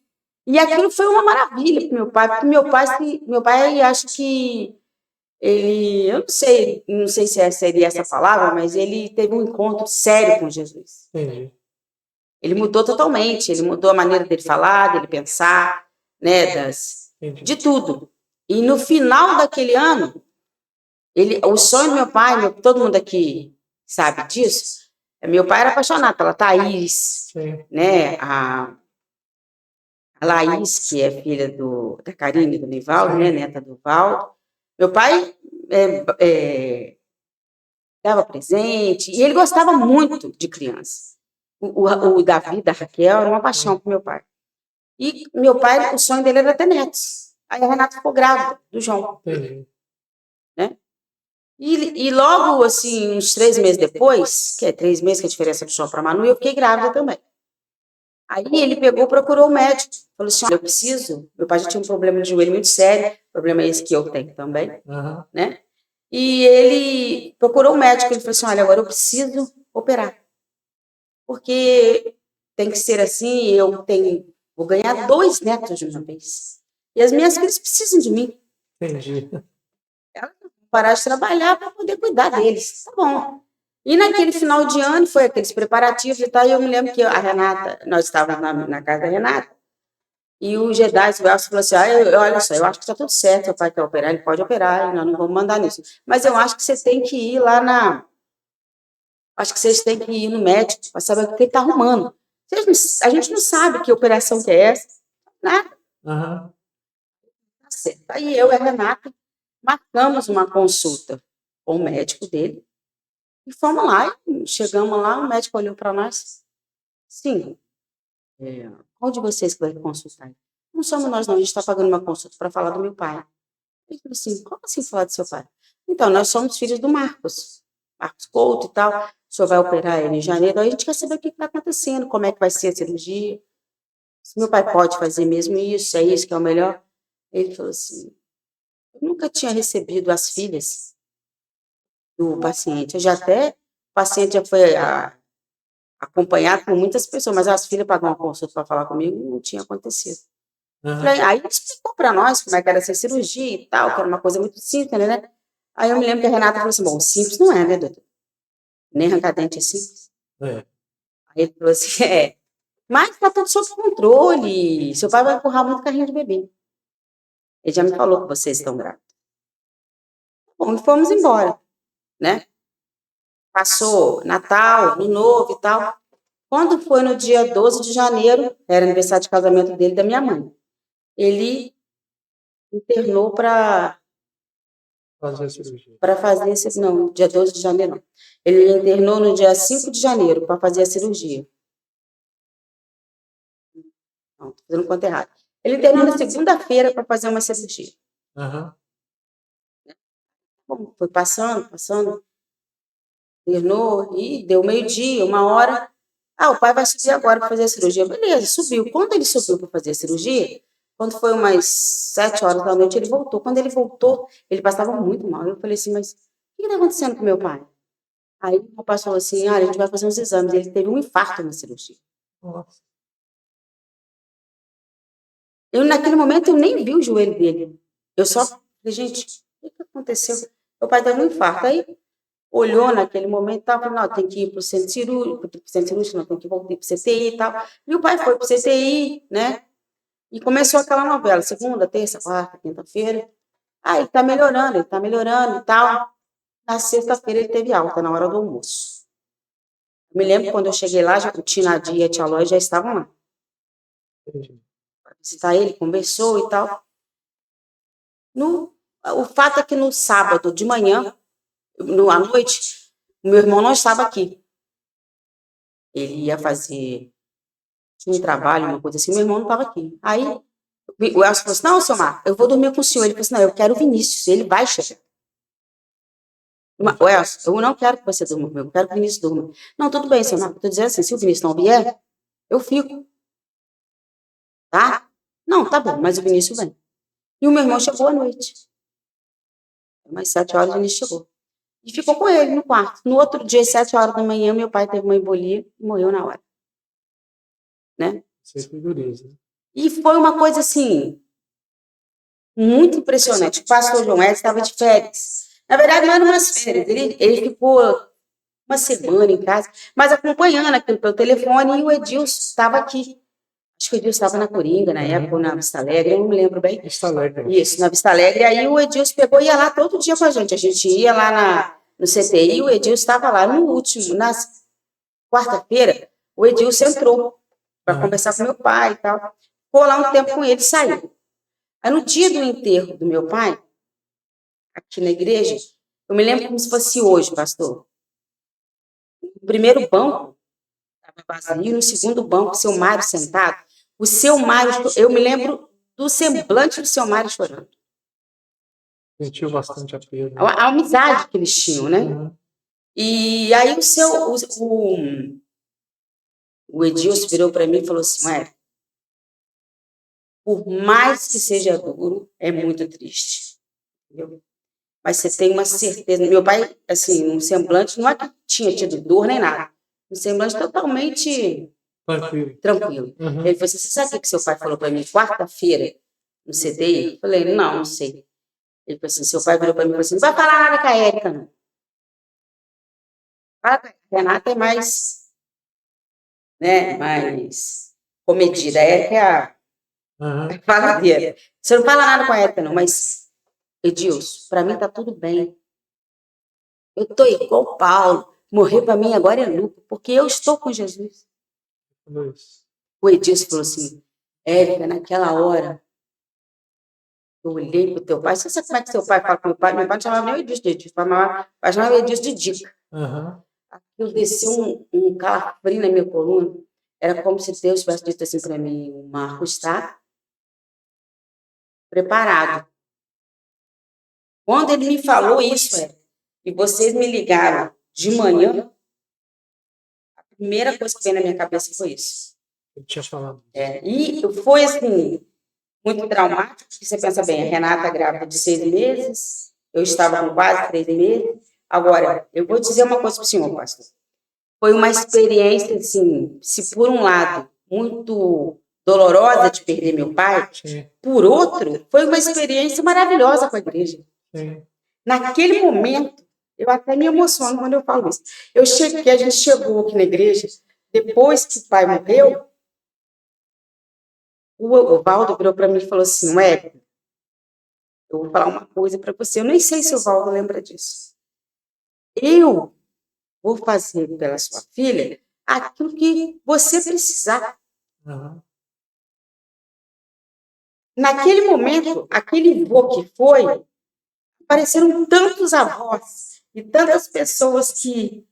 E aquilo foi uma maravilha para meu pai, porque meu pai acho que ele, eu não sei se seria essa palavra, mas ele teve um encontro sério com Jesus. Entendi. Ele mudou totalmente, ele mudou a maneira dele falar, dele pensar, né, de tudo. E no final daquele ano, o sonho do meu pai, todo mundo aqui sabe disso, meu pai era apaixonado pela Thaís, né, a Laís, que é filha da Karine e do Nivaldo, né, neta do Valdo. Meu pai dava presente, e ele gostava muito de criança. O Davi, da Raquel, era uma paixão para meu pai. E meu pai, o sonho dele era ter netos. Aí a Renata ficou grávida do João. Né? E logo, assim, uns 3 meses depois, que é 3 meses que é a diferença do João para a Manu, eu fiquei grávida também. Aí ele procurou o médico, falou assim, olha, eu preciso, meu pai já tinha um problema de joelho muito sério, problema esse que eu tenho também, né? E ele procurou o médico, ele falou assim, olha, agora eu preciso operar, porque tem que ser assim, vou ganhar 2 netos de uma vez, e as minhas filhas precisam de mim. Entendi. Elas vão parar de trabalhar para poder cuidar deles, tá bom. E naquele final de ano, foi aqueles preparativos e tal, e eu me lembro que a Renata, nós estávamos na casa da Renata, e o Jedi, o Elcio, falou assim, olha só, eu acho que está tudo certo, seu pai quer operar, ele pode operar, e nós não vamos mandar nisso. Mas eu acho que você tem que ir lá acho que vocês têm que ir no médico para saber o que ele está arrumando. A gente não sabe que operação que é essa, nada. Tá certo. Aí eu e a Renata marcamos uma consulta com o médico dele, e fomos lá, e chegamos lá, o médico olhou para nós, sim, qual de vocês que vai consultar? Não somos nós não, a gente está pagando uma consulta para falar do meu pai. Ele falou assim, como assim falar do seu pai? Então, nós somos filhos do Marcos Couto e tal, o senhor vai operar ele em janeiro, aí a gente quer saber o que está acontecendo, como é que vai ser a cirurgia, se meu pai pode fazer mesmo isso, é isso que é o melhor. Ele falou assim, eu nunca tinha recebido as filhas do paciente, o paciente já foi acompanhado por muitas pessoas, mas as filhas pagaram uma consulta para falar comigo, não tinha acontecido. Aí ele explicou para nós como é que era essa cirurgia e tal, que era uma coisa muito simples, né? Aí eu me lembro que a Renata falou assim, bom, simples não é, né, doutor? Nem arrancar dente é simples. Aí ele falou assim, mas está tudo sob controle, seu pai vai empurrar muito carrinho de bebê. Ele já me falou que vocês estão grávidos. Bom, e fomos embora, né? Passou Natal, Ano Novo e tal. Quando foi no dia 12 de janeiro, era aniversário de casamento dele e da minha mãe, ele internou para fazer a cirurgia. Não, dia 12 de janeiro não. Ele internou no dia 5 de janeiro para fazer a cirurgia. Não, estou fazendo conta errada. Ele internou na segunda-feira para fazer uma cirurgia. Bom, foi passando. internou e deu 12h, 1h. O pai vai subir agora para fazer a cirurgia. Beleza, subiu. Quando ele subiu para fazer a cirurgia, quando foi umas 7 horas da noite, ele voltou. Quando ele voltou, ele passava muito mal. Eu falei assim, mas o que está acontecendo com meu pai? Aí o rapaz falou assim, a gente vai fazer uns exames. Ele teve um infarto na cirurgia. Nossa. Naquele momento, eu nem vi o joelho dele. Eu só falei, gente, o que aconteceu? Meu pai teve um infarto. Aí olhou naquele momento e falou, não, tem que ir para o centro cirúrgico, não, tem que voltar para o CTI e tal. E o pai foi para o CTI, né? E começou aquela novela, segunda, terça, quarta, quinta-feira. Ele tá melhorando e tal. Na sexta-feira ele teve alta, na hora do almoço. Eu me lembro quando eu cheguei lá, o Tia Nadia e a Tia Lóia já estavam lá. Para visitar ele, conversou e tal. O fato é que no sábado de manhã, à noite, o meu irmão não estava aqui. Ele ia fazer um trabalho, uma coisa assim, meu irmão não estava aqui. Aí o Elcio falou assim, não, seu Marco, eu vou dormir com o senhor. Ele falou assim, não, eu quero o Vinícius, ele vai chegar. O Elcio, eu não quero que você durma comigo, eu quero que o Vinícius durma. Não, tudo bem, seu Marco, eu estou dizendo assim, se o Vinícius não vier, eu fico. Tá? Não, tá bom, mas o Vinícius vem. E o meu irmão chegou à noite. Umas 7 horas, o Vinícius chegou. E ficou com ele no quarto. No outro dia, às 7 horas da manhã, meu pai teve uma embolia e morreu na hora. Né? E foi uma coisa assim, muito impressionante. O pastor João Edson estava de férias. Na verdade, não eram umas férias. Ele ficou uma semana em casa, mas acompanhando aquilo pelo telefone, e o Edilson estava aqui. Acho que o Edilson estava na Coringa, na época, ou na Vista Alegre, eu não me lembro bem. Vista Alegre. Isso, na Vista Alegre. Aí o Edilson pegou e ia lá todo dia com a gente. A gente ia lá no CTI, e o Edilson estava lá. No último, na quarta-feira, o Edilson entrou para conversar com meu pai e tal. Ficou lá um tempo com ele e saiu. Aí no dia do enterro do meu pai, aqui na igreja, eu me lembro como se fosse hoje, pastor. No primeiro banco, estava vazio, no segundo banco, o seu Mário sentado. O seu Mário, eu me lembro do semblante do seu Mário chorando. Sentiu bastante apelo. A amizade que eles tinham, né? Uhum. E aí o Edilson virou para mim e falou assim, por mais que seja duro, é muito triste. Entendeu? Mas você tem uma certeza. Meu pai, assim, um semblante, não é que tinha tido dor nem nada. Um semblante totalmente tranquilo. Uhum. Ele falou assim, você sabe o que seu pai falou para mim quarta-feira no CTI? Eu falei, não sei. Ele falou assim, seu pai virou para mim e falou assim, não vai falar nada com a Érica, não. A Renata é mais, né, mais comedida. A Érica é a faladeira. Você não fala nada com a Érica, não, mas, Edilson, para mim tá tudo bem. Eu tô igual o Paulo. Morrer para mim agora é lucro, porque eu estou com Jesus. O Edilson falou assim, Érica, naquela hora, eu olhei pro teu pai. Você sabe como é que seu pai fala com meu pai? Meu pai não chamava nem o Edilson de Edilson, mas chamava o Edilson de Dica. Aquilo desceu um calafrio na minha coluna. Era como se Deus tivesse dito assim para mim, o Marco está preparado. Quando ele me falou isso, e vocês me ligaram de manhã, a primeira coisa que veio na minha cabeça foi isso. Ele tinha falado. E foi assim, muito traumático, porque você pensa bem, a Renata grávida de 6 meses, eu estava com quase 3 meses. Agora, eu vou dizer uma coisa para o senhor, pastor. Foi uma experiência, assim, se por um lado, muito dolorosa de perder meu pai, por outro, foi uma experiência maravilhosa com a igreja. Sim. Naquele momento, eu até me emociono quando eu falo isso. A gente chegou aqui na igreja, depois que o pai morreu, o Valdo virou para mim e falou assim, eu vou falar uma coisa para você, eu nem sei se o Valdo lembra disso. Eu vou fazer pela sua filha aquilo que você precisar. Naquele momento, aquele vô que foi, apareceram tantos avós e tantas pessoas que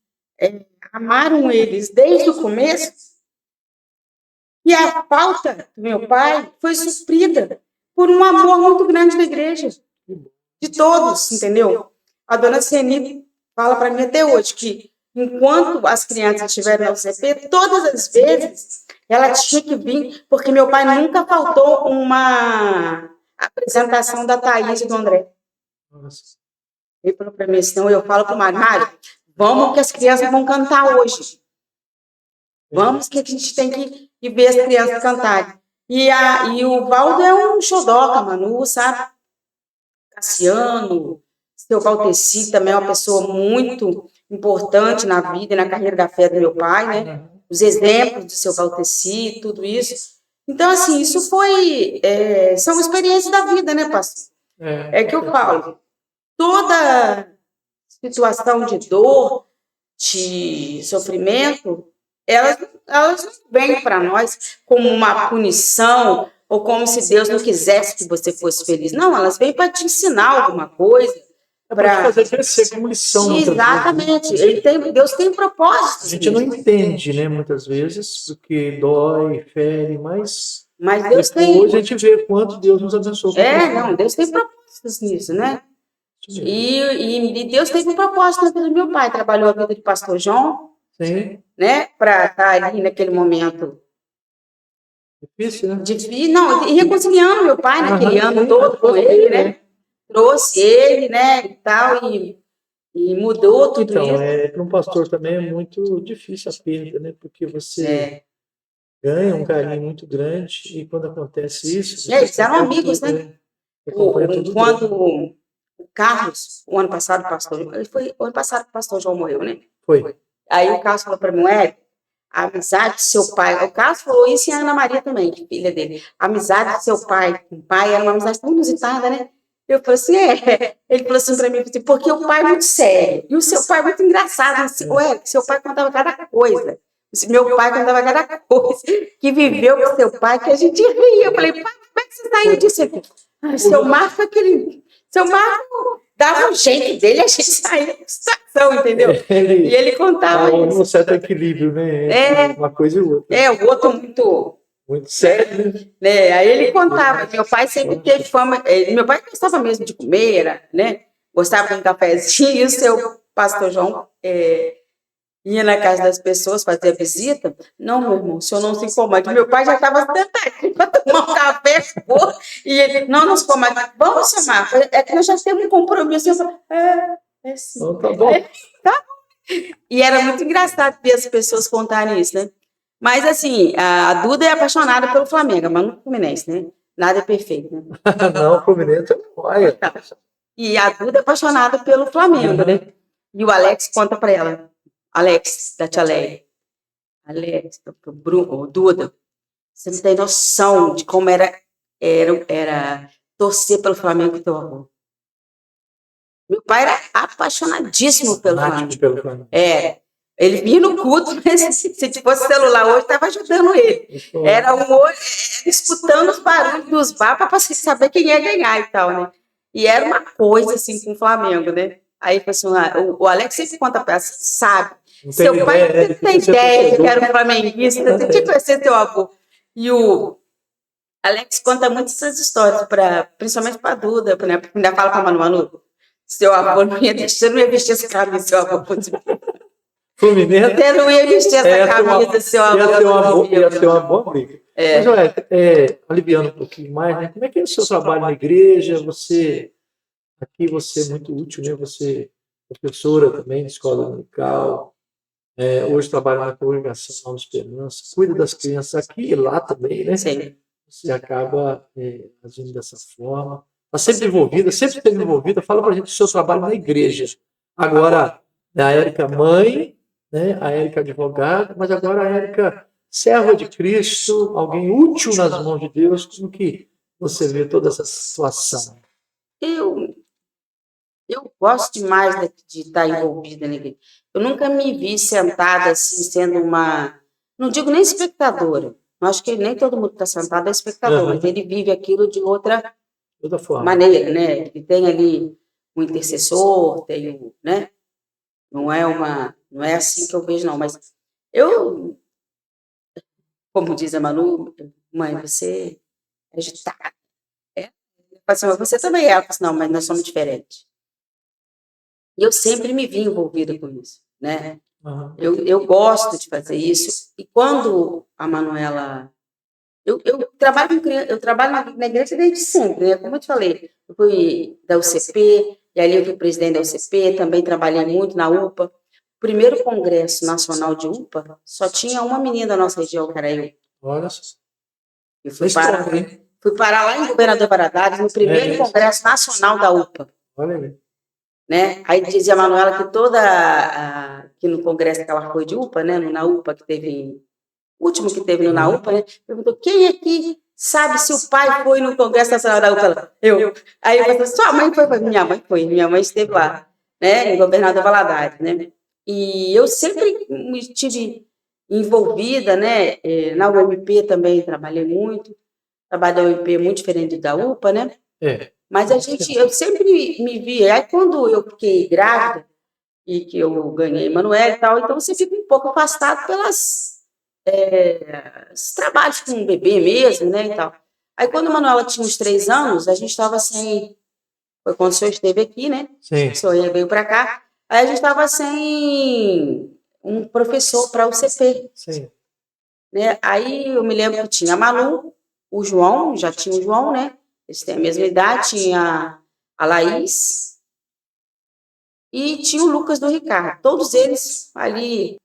amaram eles desde o começo, e a falta do meu pai foi suprida por um amor muito grande da igreja, de todos, entendeu? A dona Ceni fala para mim até hoje que enquanto as crianças estiveram no CP, todas as vezes ela tinha que vir, porque meu pai nunca faltou uma apresentação da Thaís e do André. Nossa. Ele falou para mim, senão eu falo para o Mário, vamos que as crianças vão cantar hoje. Vamos que a gente tem que ver as crianças cantarem. E o Valdo é um xodó, a Manu, sabe? Cassiano, seu Valteci também é uma pessoa muito importante na vida e na carreira da fé do meu pai, né? Os exemplos do seu Valteci, tudo isso. Então, assim, isso foi... são experiências da vida, né, pastor? É que eu falo, toda situação de dor, de sofrimento, elas não vêm para nós como uma punição ou como se Deus não quisesse que você fosse feliz. Não, elas vêm para te ensinar alguma coisa. Para fazer crescer como lição. Exatamente. Deus tem propósito. A gente não entende, né, muitas vezes, porque dói, fere, mas Deus tem. Hoje a gente vê quanto Deus nos abençoou. Não, Deus tem propósitos nisso, né? E Deus teve um propósito na vida do meu pai. Trabalhou a vida de pastor João, sim, né? Para estar ali naquele momento. Difícil, né? Não, e reconciliando meu pai naquele ano todo com ele, né? Trouxe ele, né? E tal, e mudou tudo isso. Então, para um pastor também é muito difícil a perda, né? Porque você ganha um carinho muito grande e quando acontece isso... Eles eram amigos, né? Quando o Carlos, o ano passado, o ano passado que o pastor João morreu, né? Foi. Aí o Carlos falou para mim, a amizade do seu pai... O Carlos falou isso e a Ana Maria também, filha dele. A amizade do seu pai com o pai era uma amizade tão inusitada, né? Eu falei assim, Ele falou assim para mim, porque o pai é muito sério e o seu pai é muito engraçado. Assim, seu pai contava cada coisa. Meu pai contava cada coisa que viveu com seu pai, que a gente ria. Eu falei, pai, como é que você saiu disso? Seu Marco dava um jeito dele, a gente saía da situação, entendeu? E ele contava isso. Um certo equilíbrio, né? Uma coisa e outra. O outro muito sério, né? Aí ele contava, meu pai sempre teve fama, meu pai gostava mesmo de comer, né? Gostava de um cafezinho, e o seu pastor João ia na casa das pessoas fazer visita. Não, meu irmão, o senhor não se incomode. Meu pai já estava sentado para tomar um café, e ele, não se incomode. Vamos chamar, é que nós já temos um compromisso. Eu falei, sim. Então, tá bom. Tá. E era muito engraçado ver as pessoas contarem isso, né? Mas, assim, a Duda é apaixonada pelo Flamengo, mas não Fluminense, né? Nada é perfeito, né? Não, o Fluminense é olha. E a Duda é apaixonada pelo Flamengo, né? E o Alex conta para ela. Alex, da Tia Leia. Alex, o Duda, você não tem noção de como era torcer pelo Flamengo com teu avô. Meu pai era apaixonadíssimo pelo Flamengo. Ele vinha no culto, mas se fosse celular hoje, estava ajudando ele. Era escutando os barulhos dos bar para saber quem ia ganhar e tal, né? E era uma coisa assim com o Flamengo, né? Aí assim, o Alex sempre conta para ela, sabe? Seu pai não tem ideia de que era um flamenguista, você tinha que conhecer teu avô. E o Alex conta muito essas histórias, principalmente para a Duda, né? Ainda fala para a Manu, seu avô não ia vestir essa camisa, seu avô fosse... Fluminense. Você não ia vestir essa camisa, seu avô. Ia ser uma boa briga. Mas, olha, aliviando um pouquinho mais, né? Como é que é o seu trabalho na igreja? Você é muito útil, né? Você é professora também de escola dominical. Hoje trabalha na congregação Nova Esperança. Cuida das crianças aqui e lá também, né? Sim. Você acaba agindo dessa forma. Está sempre envolvida, sempre esteve envolvida. Fala para a gente do seu trabalho na igreja. Agora, a Érica mãe, né? A Érica advogada, mas agora a Érica serva de Cristo, alguém útil nas mãos de Deus. Como que você vê toda essa situação? Eu gosto demais de estar envolvida na igreja. Eu nunca me vi sentada assim, sendo uma... Não digo nem espectadora. Eu acho que nem todo mundo está sentado é espectador, mas ele vive aquilo de outra maneira, né? Ele tem ali um intercessor, tem um, né? Não é assim que eu vejo, não. Mas eu, como diz a Manu, mãe, você é agitada. Assim, você também é. Não, mas nós somos diferentes. E eu sempre me vi envolvida com isso, né? Aham. Eu gosto de fazer isso. E quando a Manuela... Eu trabalho na igreja desde sempre, né? Como eu te falei, eu fui da UCP, e ali eu fui presidente da UCP, também trabalhei muito na UPA. O primeiro congresso nacional de UPA, só tinha uma menina da nossa região, que era eu. Olha só. Eu fui parar lá em Governador Valadares, no primeiro congresso nacional da UPA. Olha aí. Né? Aí dizia a Manuela que que no congresso que ela foi de UPA, né? No, na UPA que teve... O último que teve no na UPA, né? Perguntou, quem aqui sabe se o pai foi no Congresso Nacional da UPA? Ela, eu. Aí eu falei, sua mãe foi? Minha mãe foi. Minha mãe esteve lá, né? Em Governador Valadares, né? E eu sempre me estive envolvida, né? Na UMP também trabalhei muito. Trabalho da UMP é muito diferente da UPA, né? Mas eu sempre me via. Aí quando eu fiquei grávida e que eu ganhei Emanuele e tal, então você fica um pouco afastado pelas... os trabalhos com o bebê mesmo, né, e tal. Aí, quando a Manuela tinha uns 3 anos, a gente estava sem... Foi quando o senhor esteve aqui, né? Sim. O senhor veio para cá. Aí, a gente estava sem um professor para o CP. Sim. Né? Aí, eu me lembro que tinha a Manu, o João, já tinha o João, né? Eles têm a mesma idade, tinha a Laís e tinha o Lucas do Ricardo. Todos eles ali...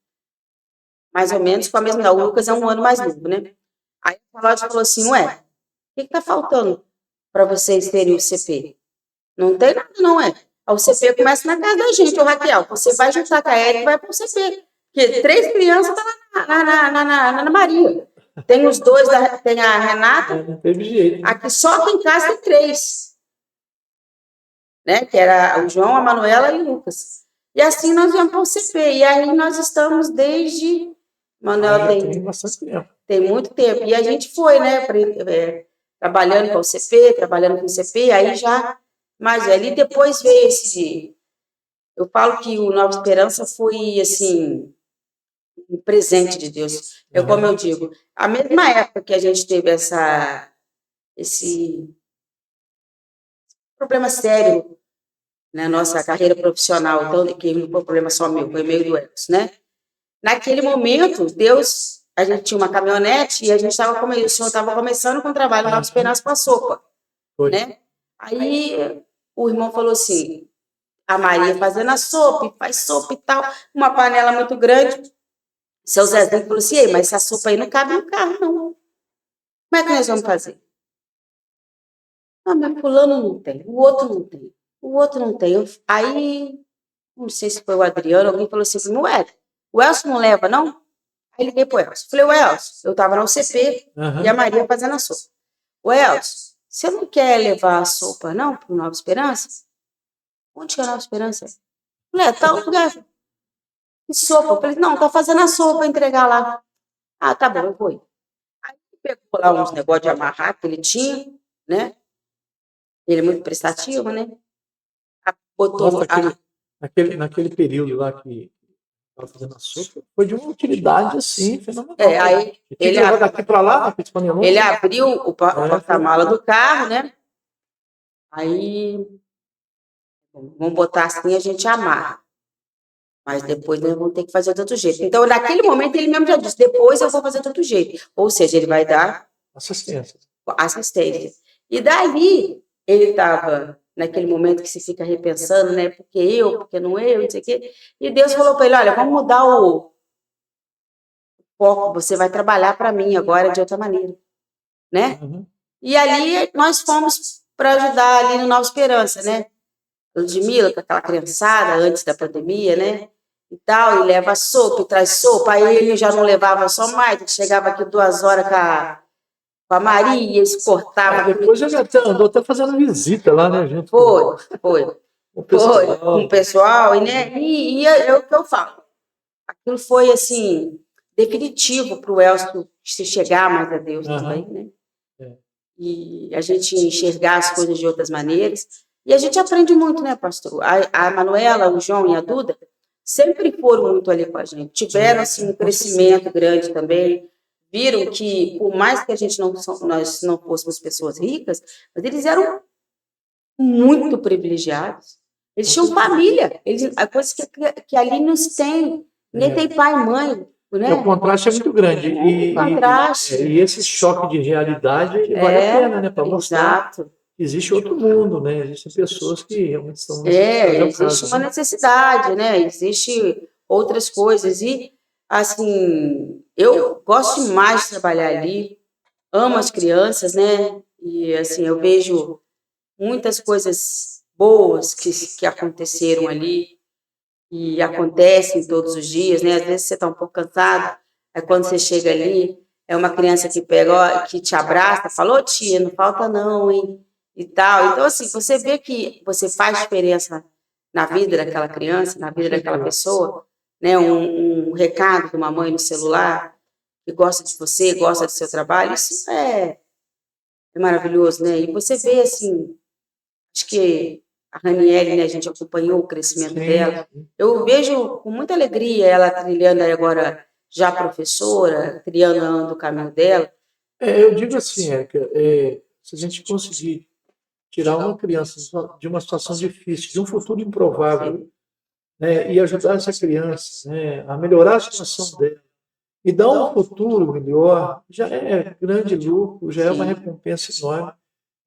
mais ou menos com a mesma idade. O Lucas é um ano mais novo, né? Aí a Carlota falou assim, ué, o que está faltando para vocês terem o CP? Não tem nada, não é? O CP começa na casa da gente, ô Raquel. Você vai juntar com a Érica e vai para o CP. Porque 3 crianças estão na Ana Maria. Tem os 2, tem a Renata. Não teve jeito. Aqui só aqui em casa tem 3. Né? Que era o João, a Manuela e o Lucas. E assim nós viemos para o CP. E aí nós estamos desde... Manuel tem bastante tempo. Tem muito tempo. E a gente foi, né, trabalhando com o CP, trabalhando com o CP, aí já... Mas ali depois veio esse... Eu falo que o Nova Esperança foi, assim, um presente de Deus. Como eu digo, a mesma época que a gente teve esse problema sério na nossa carreira profissional, então, que não foi um problema só meu, foi meio do Elcio, né? Naquele momento, Deus... A gente tinha uma caminhonete e a gente estava o senhor estava começando com o trabalho Nova Esperança com a sopa, né? Aí o irmão falou assim, a Maria fazendo a sopa, faz sopa e tal, uma panela muito grande. Seu Zezinho falou assim, mas essa sopa aí não cabe no carro, não. Como é que nós vamos fazer? Ah, mas fulano não tem, o outro não tem, o outro não tem. Aí, não sei se foi o Adriano, alguém falou assim, ué, o Elcio não leva, não? Aí liguei pro Elcio. Falei, o Elcio, eu estava na UCP e a Maria fazendo a sopa. O Elcio, você não quer levar a sopa, não, para o Nova Esperança? Onde que é a Nova Esperança? Falei, tá no lugar. Que sopa? Eu falei, não, tá fazendo a sopa para entregar lá. Ah, tá bom, eu vou ir. Aí pegou lá uns negócios de amarrar que ele tinha, né? Ele é muito prestativo, né? Botou... Nossa, naquele período lá que estava fazendo a sopa, foi de uma utilidade assim, fenomenal. Aí ele daqui para lá, ele abriu o porta-mala do carro, né? Aí, vamos botar assim, a gente amarra. Mas depois nós vamos ter que fazer de outro jeito. Então, naquele momento, ele mesmo já disse, depois eu vou fazer de outro jeito. Ou seja, ele vai dar assistência. E daí, ele estava naquele momento que se fica repensando, né? Porque não eu, não sei o quê. E Deus falou para ele, olha, vamos mudar o foco, você vai trabalhar para mim agora de outra maneira, né? E ali nós fomos para ajudar ali no Nova Esperança, né? Ludmila, com aquela criançada, antes da pandemia, né? E tal, e leva sopa, e traz sopa. Aí ele já não levava só mais, chegava aqui 2 horas com a Maria, eles cortavam. Depois ele andou até fazendo visita lá, né, gente? Foi. Com o pessoal, e é o que eu falo. Aquilo foi, assim, definitivo para o Elcio se chegar mais a Deus também, né? E a gente enxergar as coisas de outras maneiras. E a gente aprende muito, né, pastor? A Manuela, o João e a Duda sempre foram muito ali com a gente. Tiveram, assim, um crescimento grande também. Viram que, por mais que a gente nós não fôssemos pessoas ricas, mas eles eram muito privilegiados. Eles tinham família. A coisa que ali nos tem Ninguém tem pai e mãe, né? O contraste é muito grande. E esse choque de realidade vale a pena, né? Para mostrar que existe outro mundo, né? Existem pessoas que realmente estão existe uma necessidade, né? Existe outras coisas. E, assim, eu gosto demais de trabalhar ali, amo as crianças, né? E, assim, eu vejo muitas coisas boas que aconteceram ali e acontecem todos os dias, né? Às vezes você está um pouco cansado, aí quando você chega ali, é uma criança que pega, ó, que te abraça, fala, ô tia, não falta não, hein? E tal. Então, assim, você vê que você faz diferença na vida daquela criança, na vida daquela pessoa, né? Um recado de uma mãe no celular que gosta de você, gosta do seu trabalho, isso é maravilhoso, né? E você vê, assim, acho que a Raniele, né, a gente acompanhou o crescimento dela. Eu vejo com muita alegria ela trilhando aí agora, já professora, trilhando o caminho dela. Eu digo assim, Érica, se a gente conseguir tirar uma criança de uma situação difícil, de um futuro improvável, né, e ajudar essa criança, né, a melhorar a situação dela, e dar um futuro melhor, já é grande lucro, já é uma recompensa enorme.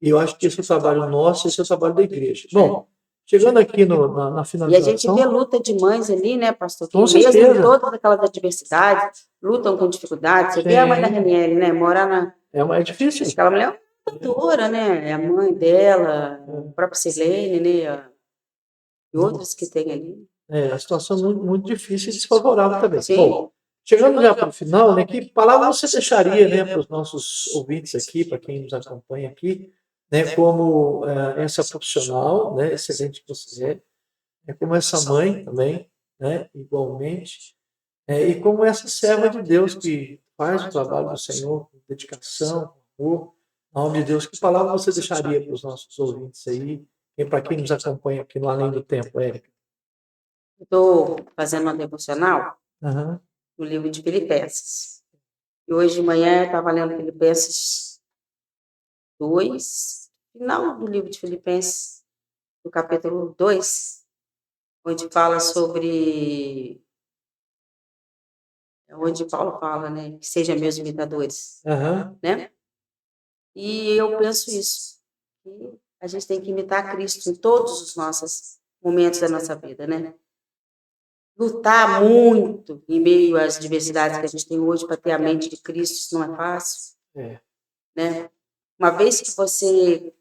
E eu acho que esse é o trabalho nosso, esse é o trabalho da igreja. Bom, chegando aqui na finalização... E a gente vê luta de mães ali, né, pastor? Que com mesmo certeza. em todas aquelas adversidades, lutam com dificuldades. Você vê a mãe da Raniele, né, mora na... É difícil. Aquela mulher é uma cantora, né? É a mãe dela, a própria Sirlene, né? E outras que tem ali. A situação é muito, muito difícil e desfavorável também. Sim. Bom, chegando já para o final, né, que palavra você deixaria, né, para os nossos ouvintes aqui, para quem nos acompanha aqui, né, como essa profissional, né, excelente que você como essa mãe também, né, igualmente, e como essa serva de Deus que faz o trabalho do Senhor com dedicação, com amor, em nome de Deus, que palavra você deixaria para os nossos ouvintes aí, e para quem nos acompanha aqui no Além do Tempo, Érica? Estou fazendo uma devocional no livro de Filipenses. E hoje de manhã eu estava lendo Filipenses 2, final do livro de Filipenses, no capítulo 2, onde fala sobre... onde Paulo fala, né, que sejam meus imitadores, né? E eu penso isso, que a gente tem que imitar Cristo em todos os nossos momentos da nossa vida, né? Lutar muito em meio às diversidades que a gente tem hoje para ter a mente de Cristo, isso não é fácil, né? Uma vez que você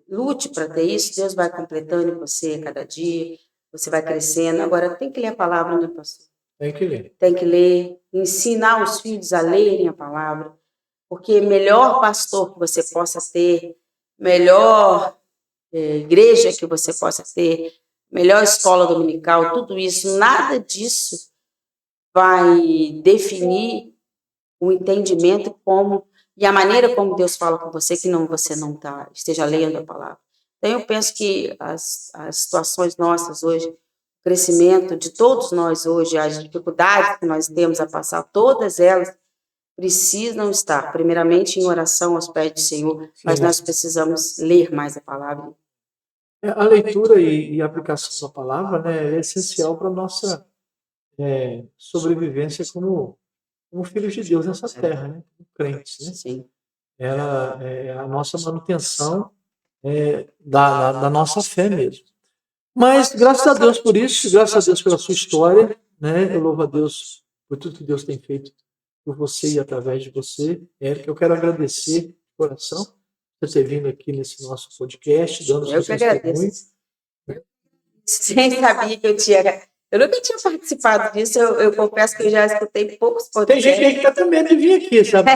lute para ter isso, Deus vai completando em você a cada dia, você vai crescendo. Agora, tem que ler a palavra, né, pastor? Tem que ler. Tem que ler, ensinar os filhos a lerem a palavra, porque melhor pastor que você possa ter, melhor igreja que você possa ter, melhor escola dominical, tudo isso, nada disso vai definir o entendimento e a maneira como Deus fala com você, que você não esteja lendo a palavra. Então, eu penso que as situações nossas hoje, o crescimento de todos nós hoje, as dificuldades que nós temos a passar, todas elas precisam estar, primeiramente, em oração aos pés do Senhor, mas nós precisamos ler mais a palavra. A leitura e a aplicação da palavra, né, é essencial para a nossa sobrevivência como filhos de Deus nessa terra, né, como crentes, né? Sim. Ela é a nossa manutenção da nossa fé mesmo. Mas graças a Deus por isso, graças a Deus pela sua história, né, eu louvo a Deus por tudo que Deus tem feito por você e através de você, Érica. Eu quero agradecer de coração por ter vindo aqui nesse nosso podcast, dando os seus testemunhos. Sem saber que eu nunca tinha participado disso, eu confesso que eu já escutei poucos podcasts. Tem gente aí que está com medo de vir aqui, sabe?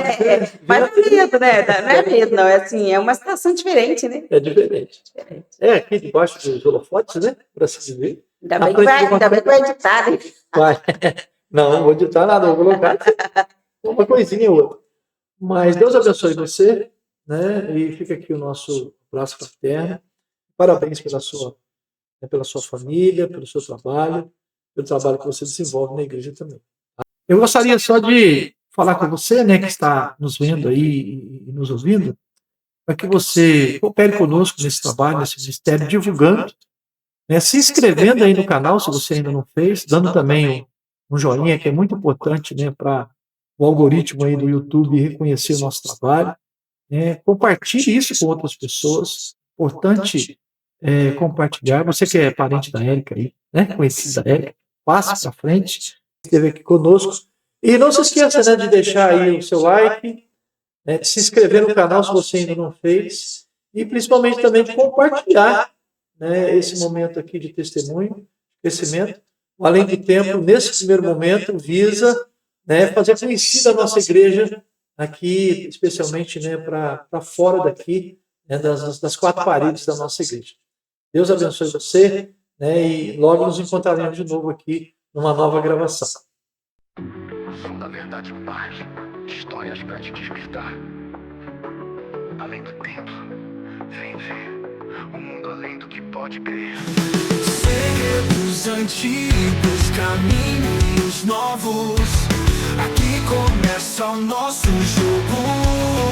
Mas não é medo, né? Não é medo, não. É uma situação diferente, né? É diferente. Aqui debaixo dos holofotes, né? Para se dizer. Ainda bem que vai editar, né? Vai. Não vou editar nada, vou colocar uma coisinha ou outra. Mas Deus abençoe você, né? E fica aqui o nosso abraço fraterno. Parabéns pela sua família, pelo seu trabalho, pelo trabalho que você desenvolve na igreja também. Eu gostaria só de falar com você, né, que está nos vendo aí e nos ouvindo, para que você coopere conosco nesse trabalho, nesse ministério, divulgando, né, se inscrevendo aí no canal, se você ainda não fez, dando também um joinha, que é muito importante, né, para o algoritmo aí do YouTube reconhecer o nosso trabalho. Compartilhe isso com outras pessoas. Importante compartilhar. Você que é parente da Érica aí, né, conhecido da Érica, passe para frente, esteve aqui conosco. E não se esqueça, né, de deixar aí o seu like, né, de se inscrever no canal se você ainda não fez, e principalmente também de compartilhar, né, esse momento aqui de testemunho, crescimento. Além do tempo, nesse primeiro momento, visa, né, fazer conhecida a nossa igreja aqui, especialmente, né, para fora daqui, né, das quatro paredes da nossa igreja. Deus abençoe você, né, e logo nos encontraremos de novo aqui numa nova gravação. Som da verdade, Pai. Histórias para te despertar. Além do tempo, vem ver o mundo além do que pode crer. Segredos antigos, caminhos novos. Aqui começa o nosso jogo.